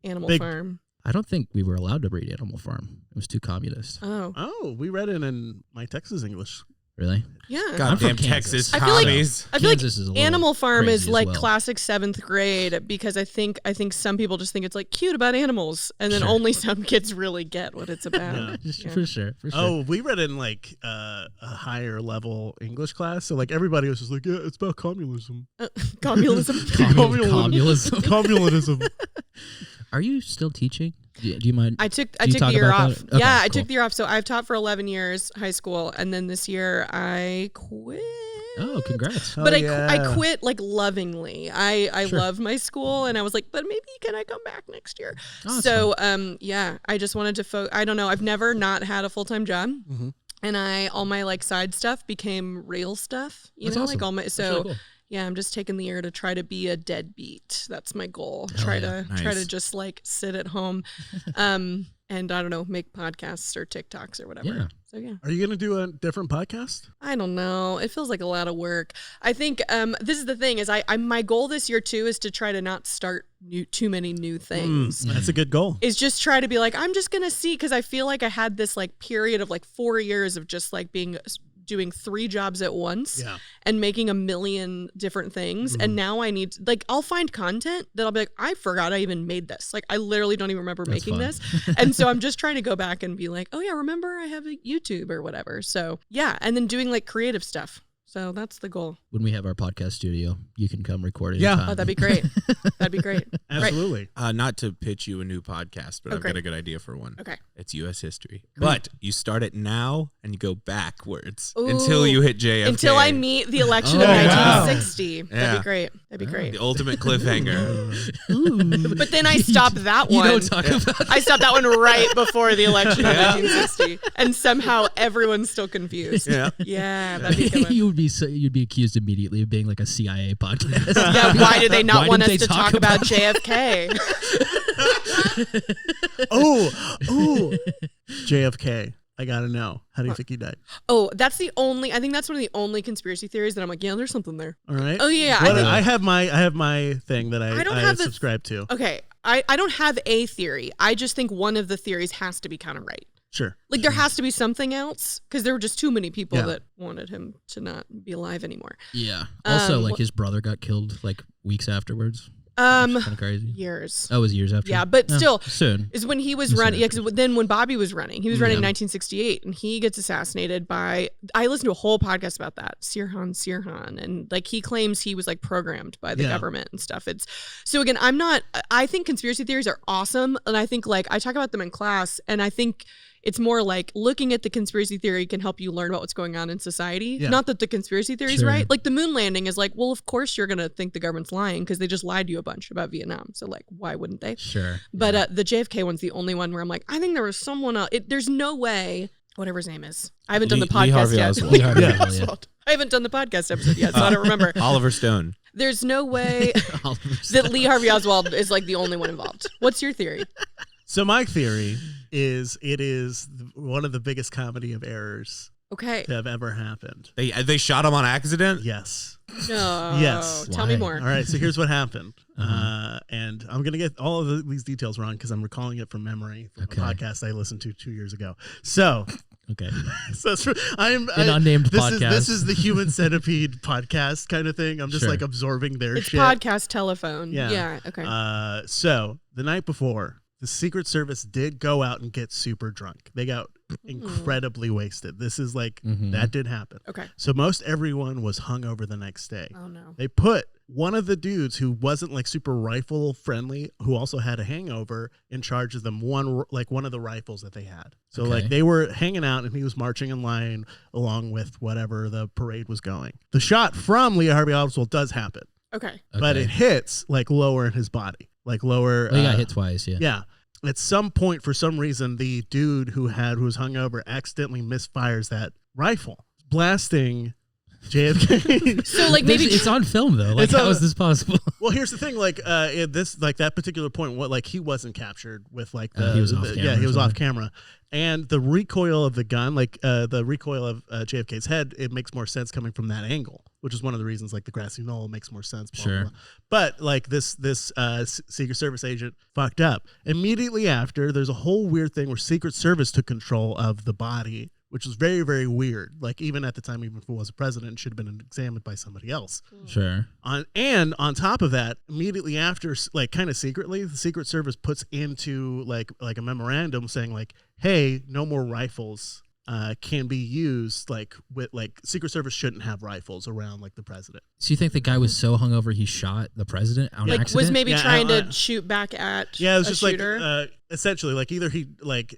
Yeah. Animal Big- Farm. I don't think we were allowed to read Animal Farm. It was too communist. Oh. Oh, we read it in my Texas English. Really? Yeah. Goddamn from Texas Kansas. I feel like- commies. I feel like Kansas is a little Animal Farm crazy is as like well. classic 7th grade because I think some people just think it's like cute about animals, and then Sure. only some kids really get what it's about. Yeah. For sure. Oh, we read it in like a higher level English class. So like everybody was just like, yeah, it's about communism. Communism. Communism. Communism. Are you still teaching? Do you mind? I took Do you the talk year about off. that? Okay, Yeah, I cool. took the year off. So I've taught for 11 years high school, and then this year I quit. Oh, congrats. But yeah. I quit like lovingly. I Sure. love my school, and I was like, but maybe can I come back next year? Oh, that's So yeah, I just wanted to I don't know. I've never not had a full-time job. Mm-hmm. And all my like side stuff became real stuff. You That's know, awesome. like all my That's so really cool. yeah, I'm just taking the year to try to be a deadbeat. That's my goal. Hell Try yeah. to Nice. just like sit at home, and I don't know, make podcasts or TikToks or whatever. Yeah. So yeah, Are you going to do a different podcast? I don't know. It feels like a lot of work. I think this is the thing is my goal this year too is to try to not start too many new things. That's a good goal. Is just try to be like, I'm just gonna see, because I feel like I had this like period of like 4 years of just like doing 3 jobs at once Yeah. and making a million different things. And now I need like, I'll find content that I'll be like, I forgot I even made this. Like I literally don't even remember That's making fun. this. And so I'm just trying to go back and be like, oh yeah, remember I have a YouTube or whatever. So yeah. And then doing like creative stuff. So that's the goal. When we have our podcast studio, you can come record Yeah. anytime. Oh, that'd be great. That'd be great. Absolutely. Not to pitch you a new podcast, but I've Okay. got a good idea for one. Okay. It's U.S. history. But you start it now and you go backwards Ooh. until you hit JFK. Until I meet the election of Oh, wow. 1960. That'd Yeah. be great. That'd be great. The ultimate cliffhanger. But then I stopped that You one. don't talk about I stopped that one right before the election of 1960, and somehow everyone's still confused. Yeah. Yeah, that'd be a good one. you'd be accused immediately of being like a CIA podcast. Yeah, why do they not Why want us didn't they to talk about JFK? Oh, JFK. I got to know. How do you think he died? Oh, I think that's one of the only conspiracy theories that I'm like, yeah, there's something there. All right. Oh, yeah, What- I have my thing that I don't I have a- subscribe to. Okay, I don't have a theory. I just think one of the theories has to be kind of right. Sure. Like there has to be something else, because there were just too many people Yeah. that wanted him to not be alive anymore. Yeah. Also, like wh- his brother got killed like weeks afterwards. Kind of crazy. Years. Oh, it was years after. Yeah, but still, soon. is when he was Soon running. Yeah, after. because then when Bobby was running, he was running in Yeah. 1968, and he gets assassinated by. I listened to a whole podcast about that, Sirhan, and like he claims he was like programmed by the Yeah. government and stuff. It's so again, I think conspiracy theories are awesome, and I think like I talk about them in class, and I think. It's more like looking at the conspiracy theory can help you learn about what's going on in society. Yeah. Not that the conspiracy theory is Sure. right. Like the moon landing is like, well, of course you're going to think the government's lying because they just lied to you a bunch about Vietnam. So like, why wouldn't they? Sure. But the JFK one's the only one where I'm like, I think there was someone else. There's no way, whatever his name is. I haven't done the Lee podcast Harvey yet. Oswald. Lee Yeah. Harvey Yeah. Oswald. I haven't done the podcast episode yet, so I don't remember. Oliver Stone. There's no way Oliver that Lee Harvey Oswald is like the only one involved. What's your theory? So my theory is it is one of the biggest comedy of errors Okay. to have ever happened. They shot him on accident? Yes. No. Yes. Tell me Why? more. All right. So here's what happened. Uh-huh. And I'm going to get all of these details wrong because I'm recalling it from memory from Okay. a podcast I listened to 2 years ago. So Okay. So An unnamed podcast. This is the Human Centipede podcast kind of thing. I'm just Sure. like absorbing their It's shit. podcast telephone. Yeah. Yeah. Okay. So the night before, the Secret Service did go out and get super drunk. They got incredibly wasted. This is like, that did happen. Okay. So most everyone was hungover the next day. Oh no. They put one of the dudes who wasn't like super rifle friendly, who also had a hangover, in charge of them one of the rifles that they had. So like they were hanging out and he was marching in line along with whatever the parade was going. The shot from Lee Harvey Oswald does happen, Okay. but it hits like lower in his body, like lower. Well, he got hit twice. Yeah. Yeah. At some point, for some reason, the dude who was hungover accidentally misfires that rifle, blasting JFK. So like maybe It's on film though. Like, how is this possible? Well, here's the thing. Like, that particular point, he wasn't captured with like he was off camera. Yeah, he was or off something. camera, and the recoil of the gun, the recoil of JFK's head, it makes more sense coming from that angle, which is one of the reasons like the grassy knoll makes more sense. Blah, Sure. blah, blah. But like this Secret Service agent fucked up immediately after. There's a whole weird thing where Secret Service took control of the body, which was very, very weird. Like even at the time, even if it was a president, it should have been examined by somebody else. Sure. On top of that, immediately after, like kind of secretly, the Secret Service puts into like a memorandum saying like, hey, no more rifles can be used. Like Secret Service shouldn't have rifles around like the president. So you think the guy was so hungover he shot the president on like accident? was maybe Yeah, trying to shoot back at Yeah, it was a just shooter? like essentially like either he like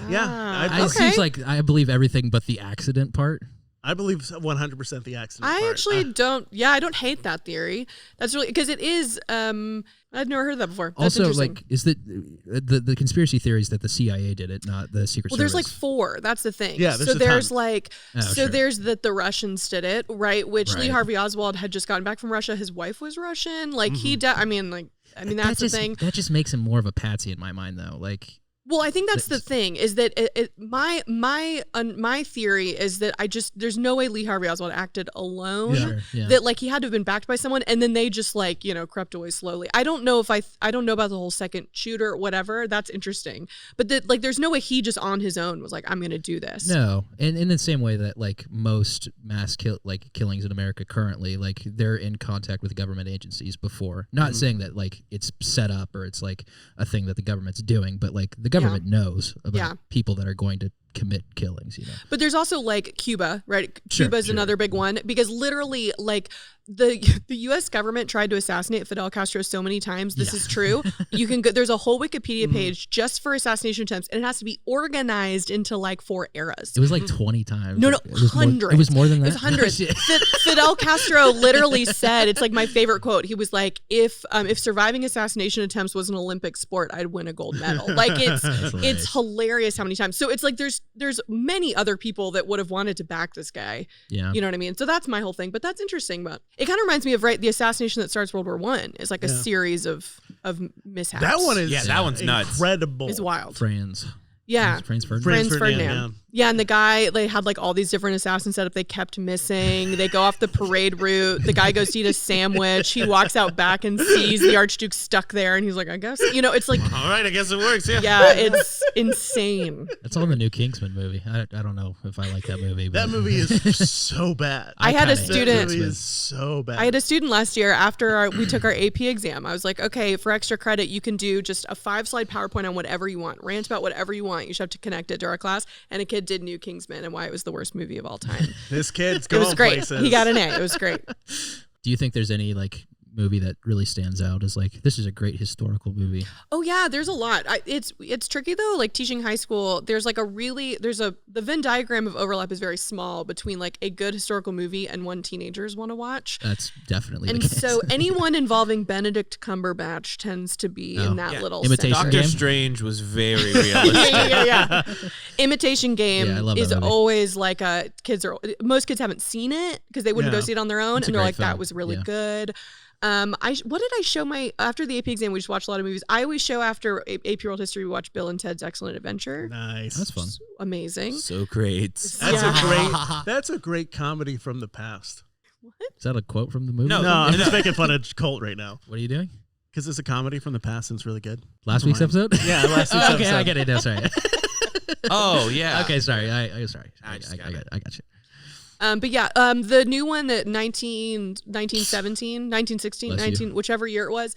yeah. It seems like I believe everything but the accident part. I believe 100% the accident. I part. actually don't. Yeah, I don't hate that theory. That's really because it is. I've never heard of that before. That's Also, interesting. like, is the conspiracy theory is that the CIA did it, not the Secret Well, Service? there's like 4. That's the thing. Yeah, there's so a there's ton. like, sure. there's that the Russians did it, right? Which Lee Right. Harvey Oswald had just gotten back from Russia. His wife was Russian. Like I mean, that's the thing. That just makes him more of a patsy in my mind, though. Like, Well, I think that's the thing is that my theory is that there's no way Lee Harvey Oswald acted alone. Sure, yeah. That like he had to have been backed by someone, and then they just like crept away slowly. I don't know if I don't know about the whole second shooter or whatever. That's interesting, but that like there's no way he just on his own was like I'm gonna do this. no, and in the same way that like most mass killings in America currently, like they're in contact with government agencies before. Not saying that like it's set up or it's like a thing that the government's doing, but like the government knows about people that are going to commit killings, But there's also like Cuba, right? Sure, Cuba is sure. another big one because literally like the U.S. government tried to assassinate Fidel Castro so many times. This is true. You can go. There's a whole Wikipedia page just for assassination attempts, and it has to be organized into like 4 eras. It was like 20 times. No, It was hundreds. It was more than that. It's hundreds. Fidel Castro literally said, it's like my favorite quote. He was like, if surviving assassination attempts was an Olympic sport, I'd win a gold medal. Like it's hilarious how many times. So it's like there's many other people that would have wanted to back this guy. Yeah. You know what I mean? So that's my whole thing. But that's interesting. But it kind of reminds me of the assassination that starts World War I is like a series of mishaps. That one is that one's nuts. incredible. It's wild. Franz. Yeah. Franz Ferdinand. Franz Ferdinand. Yeah, and the guy, they had like all these different assassins set up. They kept missing. They go off the parade route. The guy goes to eat a sandwich. He walks out back and sees the Archduke stuck there. And he's like, I guess, it's like, All right, I guess it works. Yeah. yeah, it's insane. That's all in the new Kingsman movie. I don't know if I like that movie. That but- movie is so bad. I had a kinda hate That student. movie is so bad. I had a student last year after we took our AP exam. I was like, okay, for extra credit, you can do just a 5-slide PowerPoint on whatever you want. Rant about whatever you want. You should have to connect it to our class. And a kid did New Kingsman and why it was the worst movie of all time. This kid's It going was great. places. He got an A. It was great. Do you think there's any like movie that really stands out as like this is a great historical movie? Oh yeah, there's a lot. It's tricky though. Like teaching high school, there's the Venn diagram of overlap is very small between like a good historical movie and one teenagers want to watch. That's definitely And the case. so anyone involving Benedict Cumberbatch tends to be in that little Imitation section. Doctor Game? Strange was very realistic. yeah. Imitation Game Yeah, I love that is movie. always like most kids haven't seen it because they wouldn't go Yeah. see it on their own, It's a and they're great like, that film. was really Yeah. good. What did I show after the AP exam? We just watched a lot of movies. I always show after AP World History, we watch Bill and Ted's Excellent Adventure. Nice. That's fun. Amazing. So great. That's a great comedy from the past. Is that a quote from the movie? No. No, I'm just making fun of Colt right now What are you doing? because it's a comedy from the past and it's really good. Last week's episode? Yeah, last week's Okay, episode. I get it. That's right. Oh yeah. Okay, sorry. I sorry. I got you. But yeah, the new one that 1917, 1916, Bless you. 19, whichever year it was,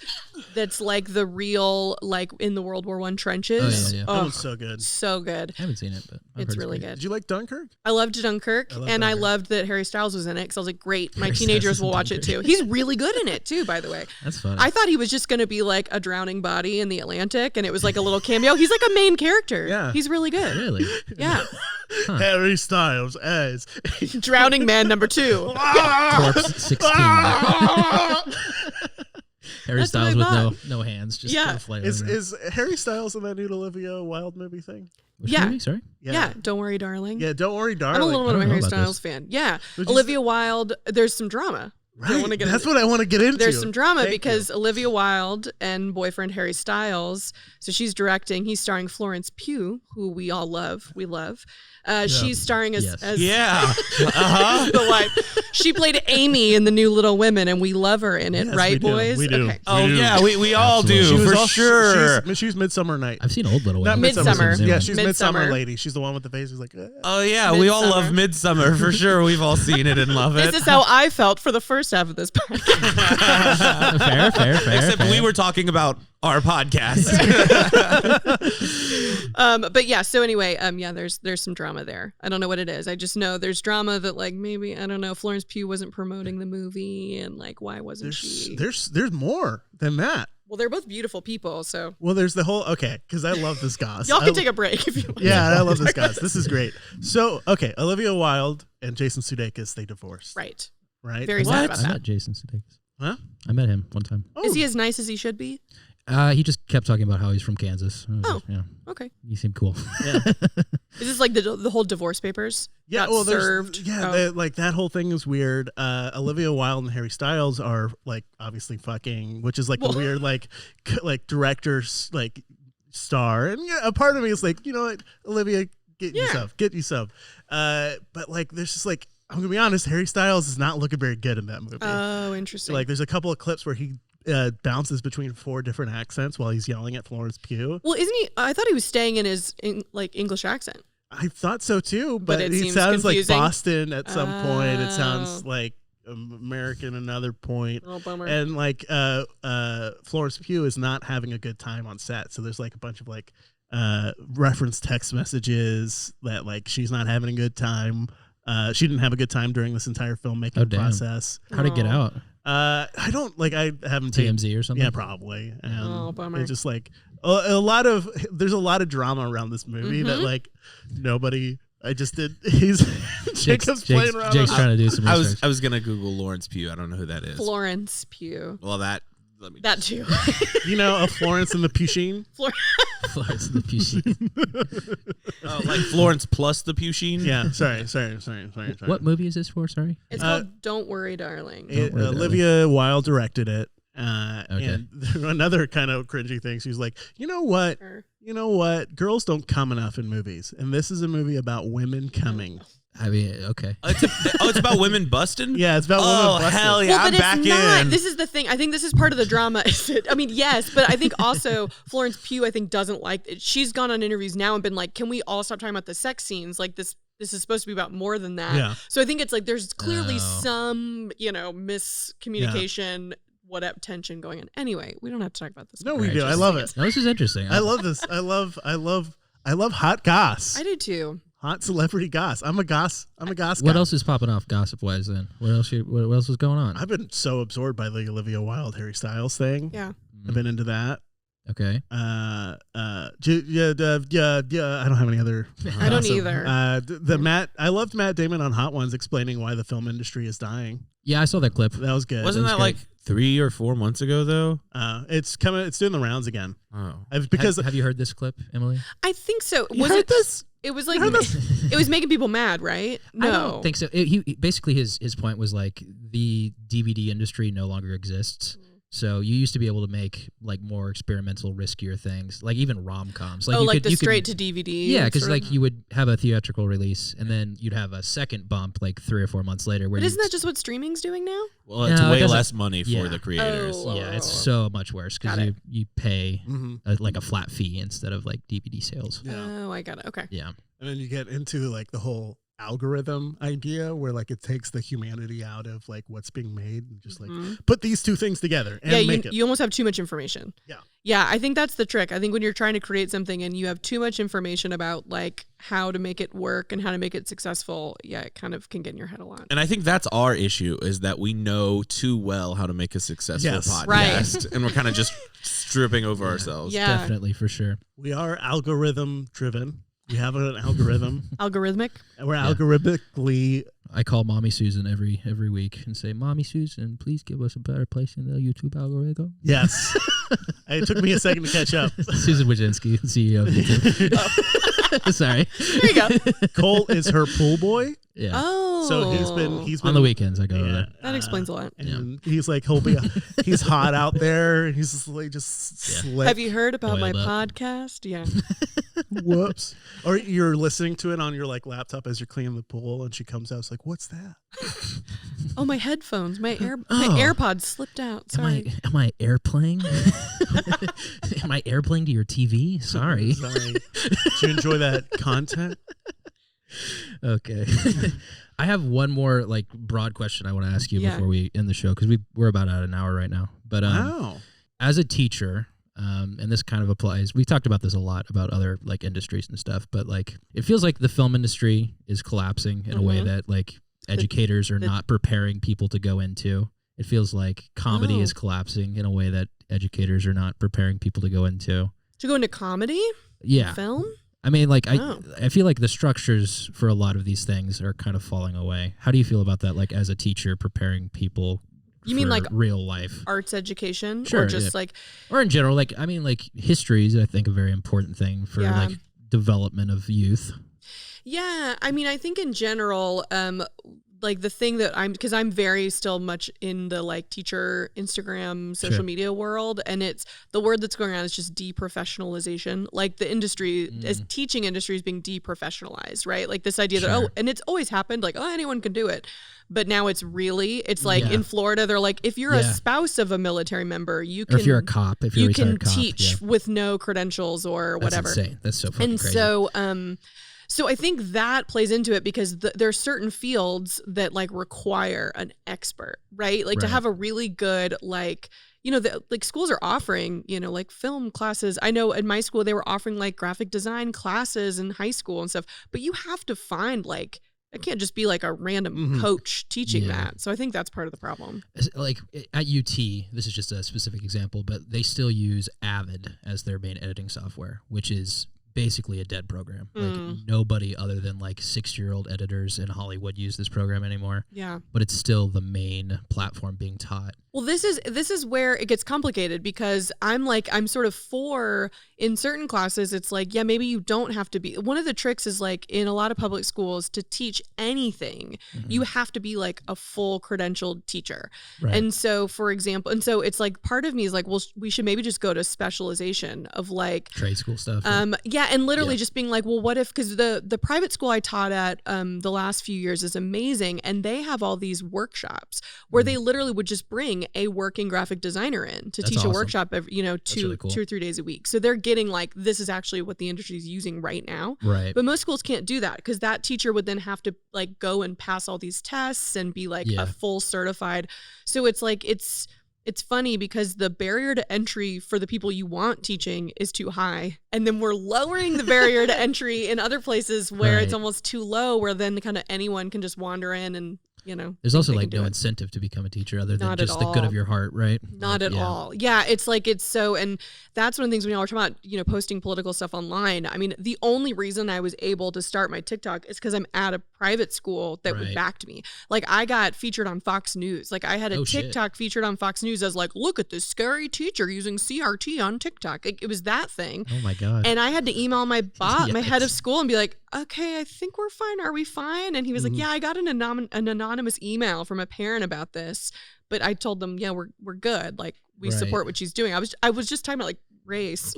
that's like the real, like in the World War I trenches. Oh, yeah. That was so good. So good. I haven't seen it, but I've It's heard really great. good. Did you like Dunkirk? I loved Dunkirk, and I Dunkirk. loved that Harry Styles was in it because I was like, great, my Harry teenagers Styles will is in watch it too. Dunkirk. He's really good in it too, by the way. That's funny. I thought he was just going to be like a drowning body in the Atlantic, and it was like a little cameo. He's like a main character. Yeah. He's really good. Really? Yeah. Harry Styles as Drowning Man number 2. Corpse 16. Harry That's what I Styles with thought. no hands, just Yeah. kind of flailing around. is Harry Styles in that new Olivia Wilde movie thing? Which Yeah. movie? Sorry. Yeah. Don't worry, darling. Yeah, don't worry, darling. I'm a little bit I of a don't know Harry about Styles this. fan. Yeah. Would you Olivia Wilde, there's some drama. I don't Right. wanna get That's into- what I want to get into. There's some drama Thank because you. Olivia Wilde and boyfriend Harry Styles, so she's directing, he's starring Florence Pugh, who we all love. We love. She's starring as, Yes. as Yeah. Uh-huh. the wife. She played Amy in The New Little Women, and we love her in it, Yes, right, we do. boys? We do. Okay. Oh do. yeah, we all Absolutely. do She was for all- sure. She's Midsummer Night. I've seen Old Little Not Women. Midsummer. Yeah, she's Midsummer. Midsummer Lady. She's the one with the face who's like, Oh yeah, we all Midsummer. love Midsummer for sure. We've all seen it and love it. This is how I felt for the first half of this podcast. fair. Except fair. we were talking about our podcast. But yeah, so anyway, yeah, there's some drama there. I don't know what it is. I just know there's drama that like maybe, I don't know, Florence Pugh wasn't promoting the movie, and like why wasn't she? there's more than that. Well, they're both beautiful people, so Well, there's the whole because I love this Goss. y'all I- can take a break if you want. Yeah, I love this Goss. This is great. So Olivia Wilde and Jason Sudeikis, they divorced. Right. Right. Very I sad about that. met Jason Sudeikis. Huh? I met him one time. Oh. Is he as nice as he should be? He just kept talking about how he's from Kansas. I was Oh. like, yeah, Okay. he seemed cool. Yeah. Is this like the whole divorce papers? Yeah, got well, served? like that whole thing is weird. Olivia Wilde and Harry Styles are like obviously fucking, which is like Well- a weird like director's like star, and yeah, a part of me is like, you know what, Olivia, get you some. But like, there's just like, I'm gonna be honest, Harry Styles is not looking very good in that movie. Oh, interesting. Like, there's a couple of clips where he bounces between 4 different accents while he's yelling at Florence Pugh. well, isn't he? I thought he was staying in his like English accent. I thought so too, But but it he seems sounds confusing. like Boston at some point. It Oh. sounds like American another point. Oh, bummer. And like Florence Pugh is not having a good time on set. So there's like a bunch of like reference text messages that like she's not having a good time. She didn't have a good time during this entire filmmaking Oh, damn. process. How'd it get Aw. out? I don't like. I haven't taken. TMZ or something? Yeah, probably. And Oh, bummer. It's just like a lot of. There's a lot of drama around this movie that Mhm. like nobody. I just did. He's Jacob's playing around. Jake's on- trying to do some research. I was gonna Google Lawrence Pugh. I don't know who that is. Florence Pugh. Well, let me. That too. You know, a Florence and the Pusheen. Florence and the Pusheen. Oh, like Florence plus the Pusheen. Yeah, sorry. What movie is this for? Sorry. It's called "Don't Worry, Darling." Olivia Wilde directed it. Okay. And another kind of cringy thing. She's like, you know what? Or- You know what? Girls don't come enough in movies, and this is a movie about women coming. I mean, okay. It's about women busting. Yeah, it's about Oh women busting. hell yeah! Well, I'm but back it's not. in. This is the thing. I think this is part of the drama. I mean, yes, but I think also Florence Pugh, I think, doesn't like it. She's gone on interviews now and been like, "Can we all stop talking about the sex scenes? Like this is supposed to be about more than that." Yeah. So I think it's like there's clearly Oh. some, miscommunication, whatever tension going on. Anyway, we don't have to talk about this. No, more. we do. I Just- love it. No, this is interesting. I love this. I love hot goss. I do too. Hot celebrity goss. I'm a goss guy. What else is popping off gossip wise then? What else is going on? I've been so absorbed by the Olivia Wilde Harry Styles thing. Yeah. I've been into that. Okay. Yeah. I don't have any other. I don't gossip. either. I loved Matt Damon on Hot Ones explaining why the film industry is dying. Yeah, I saw that clip. That was good. Wasn't was that great. like 3 or 4 months ago though? It's coming. It's doing the rounds again. Oh. Because have you heard this clip, Emily? I think so. You Was heard it this? It was like You heard this? it was making people mad, right? No. I don't think so. He basically his point was like the DVD industry no longer exists. So you used to be able to make like more experimental, riskier things, like even rom-coms. Like the straight to DVD. Yeah, because like you would have a theatrical release, and then you'd have a second bump like 3 or 4 months later. But isn't that just what streaming's doing now? Well, it's way less money for the creators. Oh. Yeah, it's so much worse because you pay like a flat fee instead of like DVD sales. Yeah. Oh, I got it. Okay. Yeah. And then you get into like the whole algorithm idea where like it takes the humanity out of like what's being made and just like put these two things together and make it. You almost have too much information. Yeah, I think that's the trick. I think when you're trying to create something and you have too much information about like how to make it work and how to make it successful, it kind of can get in your head a lot. And I think that's our issue, is that we know too well how to make a successful podcast. Right. And we're kind of just stripping over ourselves. Yeah. Definitely, for sure. We are algorithm driven. We have an algorithm. Algorithmic. And we're algorithmically. I call Mommy Susan every week and say, Mommy Susan, please give us a better place in the YouTube algorithm. Yes. It took me a second to catch up. Susan Wojcinski, CEO of YouTube. Sorry. There you go. Cole is her pool boy. Yeah. Oh. So he's been on the weekends. I go over there. That explains a lot. And he's like, he's hot out there. And he's just like, slick. Have you heard about my Oiled up. podcast? Yeah. Whoops. Or you're listening to it on your like laptop as you're cleaning the pool, and she comes out. It's like, what's that? Oh, my headphones. My AirPods slipped out. Sorry. Am I airplaying? Am I airplaying to your TV? Sorry. Sorry. Did you enjoy that content? Okay. I have one more like broad question I want to ask you before we end the show, because we're about at an hour right now. But as a teacher, and this kind of applies, we talked about this a lot about other like industries and stuff, but like it feels like the film industry is collapsing in a way that like educators are not preparing people to go into. It feels like comedy is collapsing in a way that educators are not preparing people to go into. To go into comedy? Yeah. Film? I mean, like, I feel like the structures for a lot of these things are kind of falling away. How do you feel about that, like, as a teacher preparing people You mean like real life? Arts education? Sure. Or just like... Or in general, like, I mean, like, history is, I think, a very important thing for, like, development of youth. Yeah. I mean, I think in general... like the thing that because I'm very still much in the like teacher Instagram social media world, and it's the word that's going around is just deprofessionalization. Like the industry as teaching industry is being deprofessionalized, right? Like this idea that and it's always happened, like anyone can do it, but now it's like in Florida they're like, if you're a spouse of a military member, you can, or if you're a cop, if you're you can teach with no credentials or whatever. That's insane. That's so fucking and crazy. So I think that plays into it because there are certain fields that like require an expert, right? Like to have a really good, like, like schools are offering, like film classes. I know in my school, they were offering like graphic design classes in high school and stuff, but you have to find like, it can't just be like a random coach teaching that. So I think that's part of the problem. Like at UT, this is just a specific example, but they still use Avid as their main editing software, which is basically a dead program. Like nobody other than like 6-year-old editors in Hollywood use this program anymore. Yeah. But it's still the main platform being taught. Well, this is where it gets complicated because I'm sort of for in certain classes, it's like, maybe you don't have to be. One of the tricks is like in a lot of public schools to teach anything, you have to be like a full credentialed teacher. Right. And so, for example, it's like part of me is like, well, we should maybe just go to specialization of like trade school stuff. And literally just being like, well, what if, because the private school I taught at the last few years is amazing. And they have all these workshops where they literally would just bring a working graphic designer in to teach a workshop every, two or 3 days a week. So they're getting like, this is actually what the industry is using right now. Right. But most schools can't do that because that teacher would then have to like go and pass all these tests and be like a full certified. So it's like, it's funny because the barrier to entry for the people you want teaching is too high. And then we're lowering the barrier to entry in other places where it's almost too low, where then kind of anyone can just wander in and, there's also like no incentive to become a teacher other than just the good of your heart, right? Not at all. Yeah, it's like and that's one of the things when y'all are talking about, posting political stuff online. I mean, the only reason I was able to start my TikTok is because I'm at a private school that would back me. Like I got featured on Fox News. Like I had a TikTok featured on Fox News as like, look at this scary teacher using CRT on TikTok. It was that thing. Oh my God. And I had to email my my head of school and be like, okay, I think we're fine. Are we fine? And he was like, yeah, I got an anonymous email from a parent about this, but I told them, we're good. Like we Right. support what she's doing. I was just talking about like race.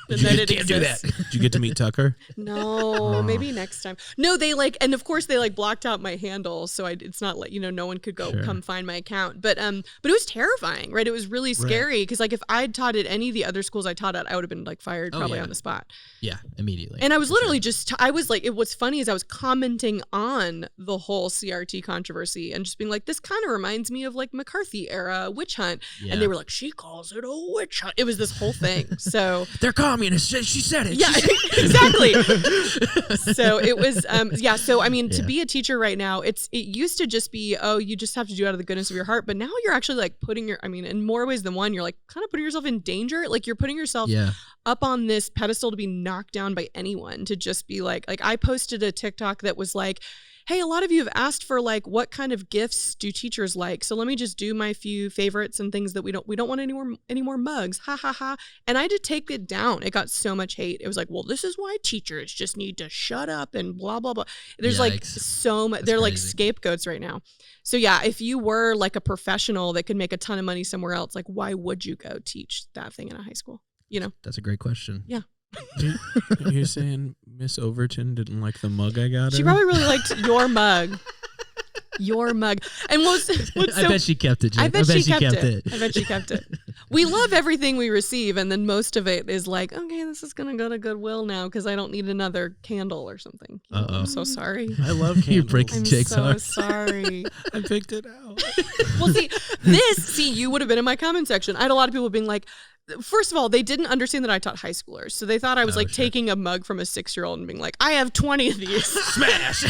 And then it Can't do that. exists. Did you get to meet Tucker? No, maybe next time. No, they like, and of course they like blocked out my handle, so it's not like, you know, no one could go come find my account. But it was terrifying, right? It was really scary because like if I'd taught at any of the other schools I taught at, I would have been like fired probably on the spot. Yeah, immediately. And I was literally I was like, what's funny is I was commenting on the whole CRT controversy and just being like, this kind of reminds me of like McCarthy era witch hunt. Yeah. And they were like, she calls it a witch hunt. It was this whole thing. So they're communists. She said it. yeah, exactly. So it was, So I mean, to be a teacher right now, it used to just be, oh, you just have to do it out of the goodness of your heart. But now you're actually like in more ways than one, you're like kind of putting yourself in danger. Like you're putting yourself up on this pedestal to be knocked down by anyone. To just be like I posted a TikTok that was like, hey, a lot of you have asked for like, what kind of gifts do teachers like? So let me just do my few favorites and things that we don't want any more mugs. Ha ha ha. And I had to take it down. It got so much hate. It was like, well, this is why teachers just need to shut up and blah, blah, blah. There's like so much. They're like scapegoats right now. So yeah, if you were like a professional that could make a ton of money somewhere else, like why would you go teach that thing in a high school? You know? That's a great question. Yeah. You're saying Miss Overton didn't like the mug I got her? She probably really liked your mug. Your mug. And what's I bet she kept it, Jake. I bet she kept it. I bet she kept it. We love everything we receive, and then most of it is like, okay, this is going to go to Goodwill now because I don't need another candle or something. I'm so sorry. I love candles. You're breaking I'm Jake's so heart. sorry. I picked it out. Well, you would have been in my comment section. I had a lot of people being like, first of all, they didn't understand that I taught high schoolers. So they thought I was taking a mug from a 6-year-old and being like, I have 20 of these. Smash!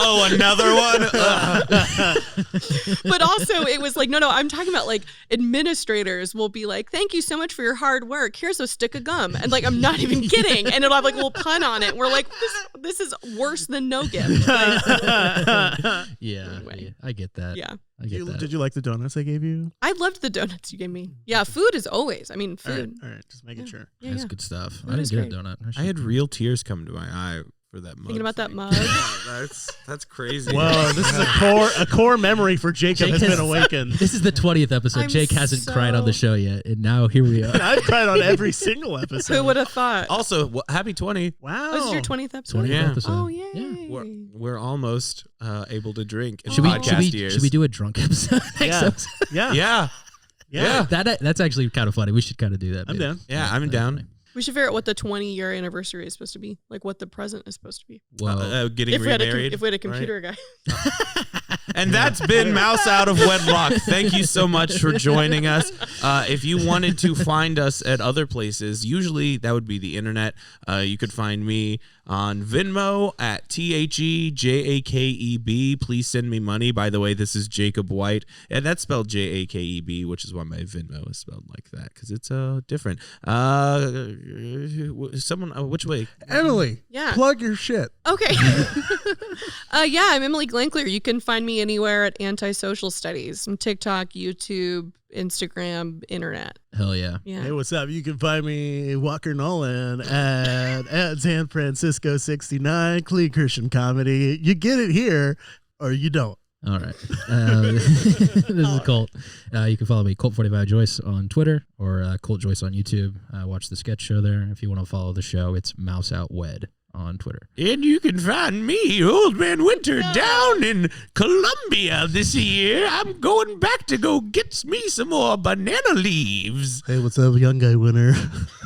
Oh, another one? But also it was like, no, I'm talking about like administrators will be like, thank you so much for your hard work. Here's a stick of gum. And like, I'm not even kidding. And it'll have like a little pun on it. And we're like, this is worse than no gift. Like, yeah, I get that. yeah. I get that. Did you like the donuts I gave you? I loved the donuts you gave me. Yeah, food is always. I mean, food. All right, just making sure. Yeah, That's yeah. good stuff. That I is didn't great. get a donut. I had real tears come to my eye for that mug. Thinking about that thing. mug. Yeah, that's crazy. Whoa, this is a core memory for Jakeb Jake has has- been awakened. This is the 20th episode. I'm Jake hasn't cried on the show yet, and now here we are. I've cried on every single episode. Who would have thought? Also, happy 20. Wow. This is your 20th episode? 20th Yeah. episode. Oh, yay. Yeah. We're almost able to drink in Should we, podcast years. should we do a drunk episode next Yeah. episode? Yeah. Yeah. Yeah. That's actually kind of funny. We should kind of do that. I'm maybe. down. Yeah, I'm down. We should figure out what the 20-year anniversary is supposed to be. Like what the present is supposed to be. Well, Getting If we had remarried. a computer guy. And that's been Mouse Out of Wedlock. Thank you so much for joining us. If you wanted to find us at other places, usually that would be the internet. You could find me on Venmo at TheJakeb. Please send me money. By the way, this is Jakeb White, and that's spelled Jakeb, which is why my Venmo is spelled like that because it's different. Which way? Emily, Yeah. plug your shit. Okay. Yeah, I'm Emily Glankler. You can find me anywhere at Antisocial Studies. On TikTok, YouTube, Instagram, internet. hell yeah. Yeah. Hey, what's up? You can find me, Walker Nolan, at San Francisco 69, Clean Christian Comedy. You get it here or you don't. All right. This is Colt. You can follow me, Colt45 Joyce, on Twitter or Colt Joyce on YouTube. Watch the sketch show there. If you want to follow the show, it's Mouse Out Wed on Twitter. And you can find me, Old Man Winter, down in Colombia this year. I'm going back to go get me some more banana leaves. Hey, what's up, young guy winner?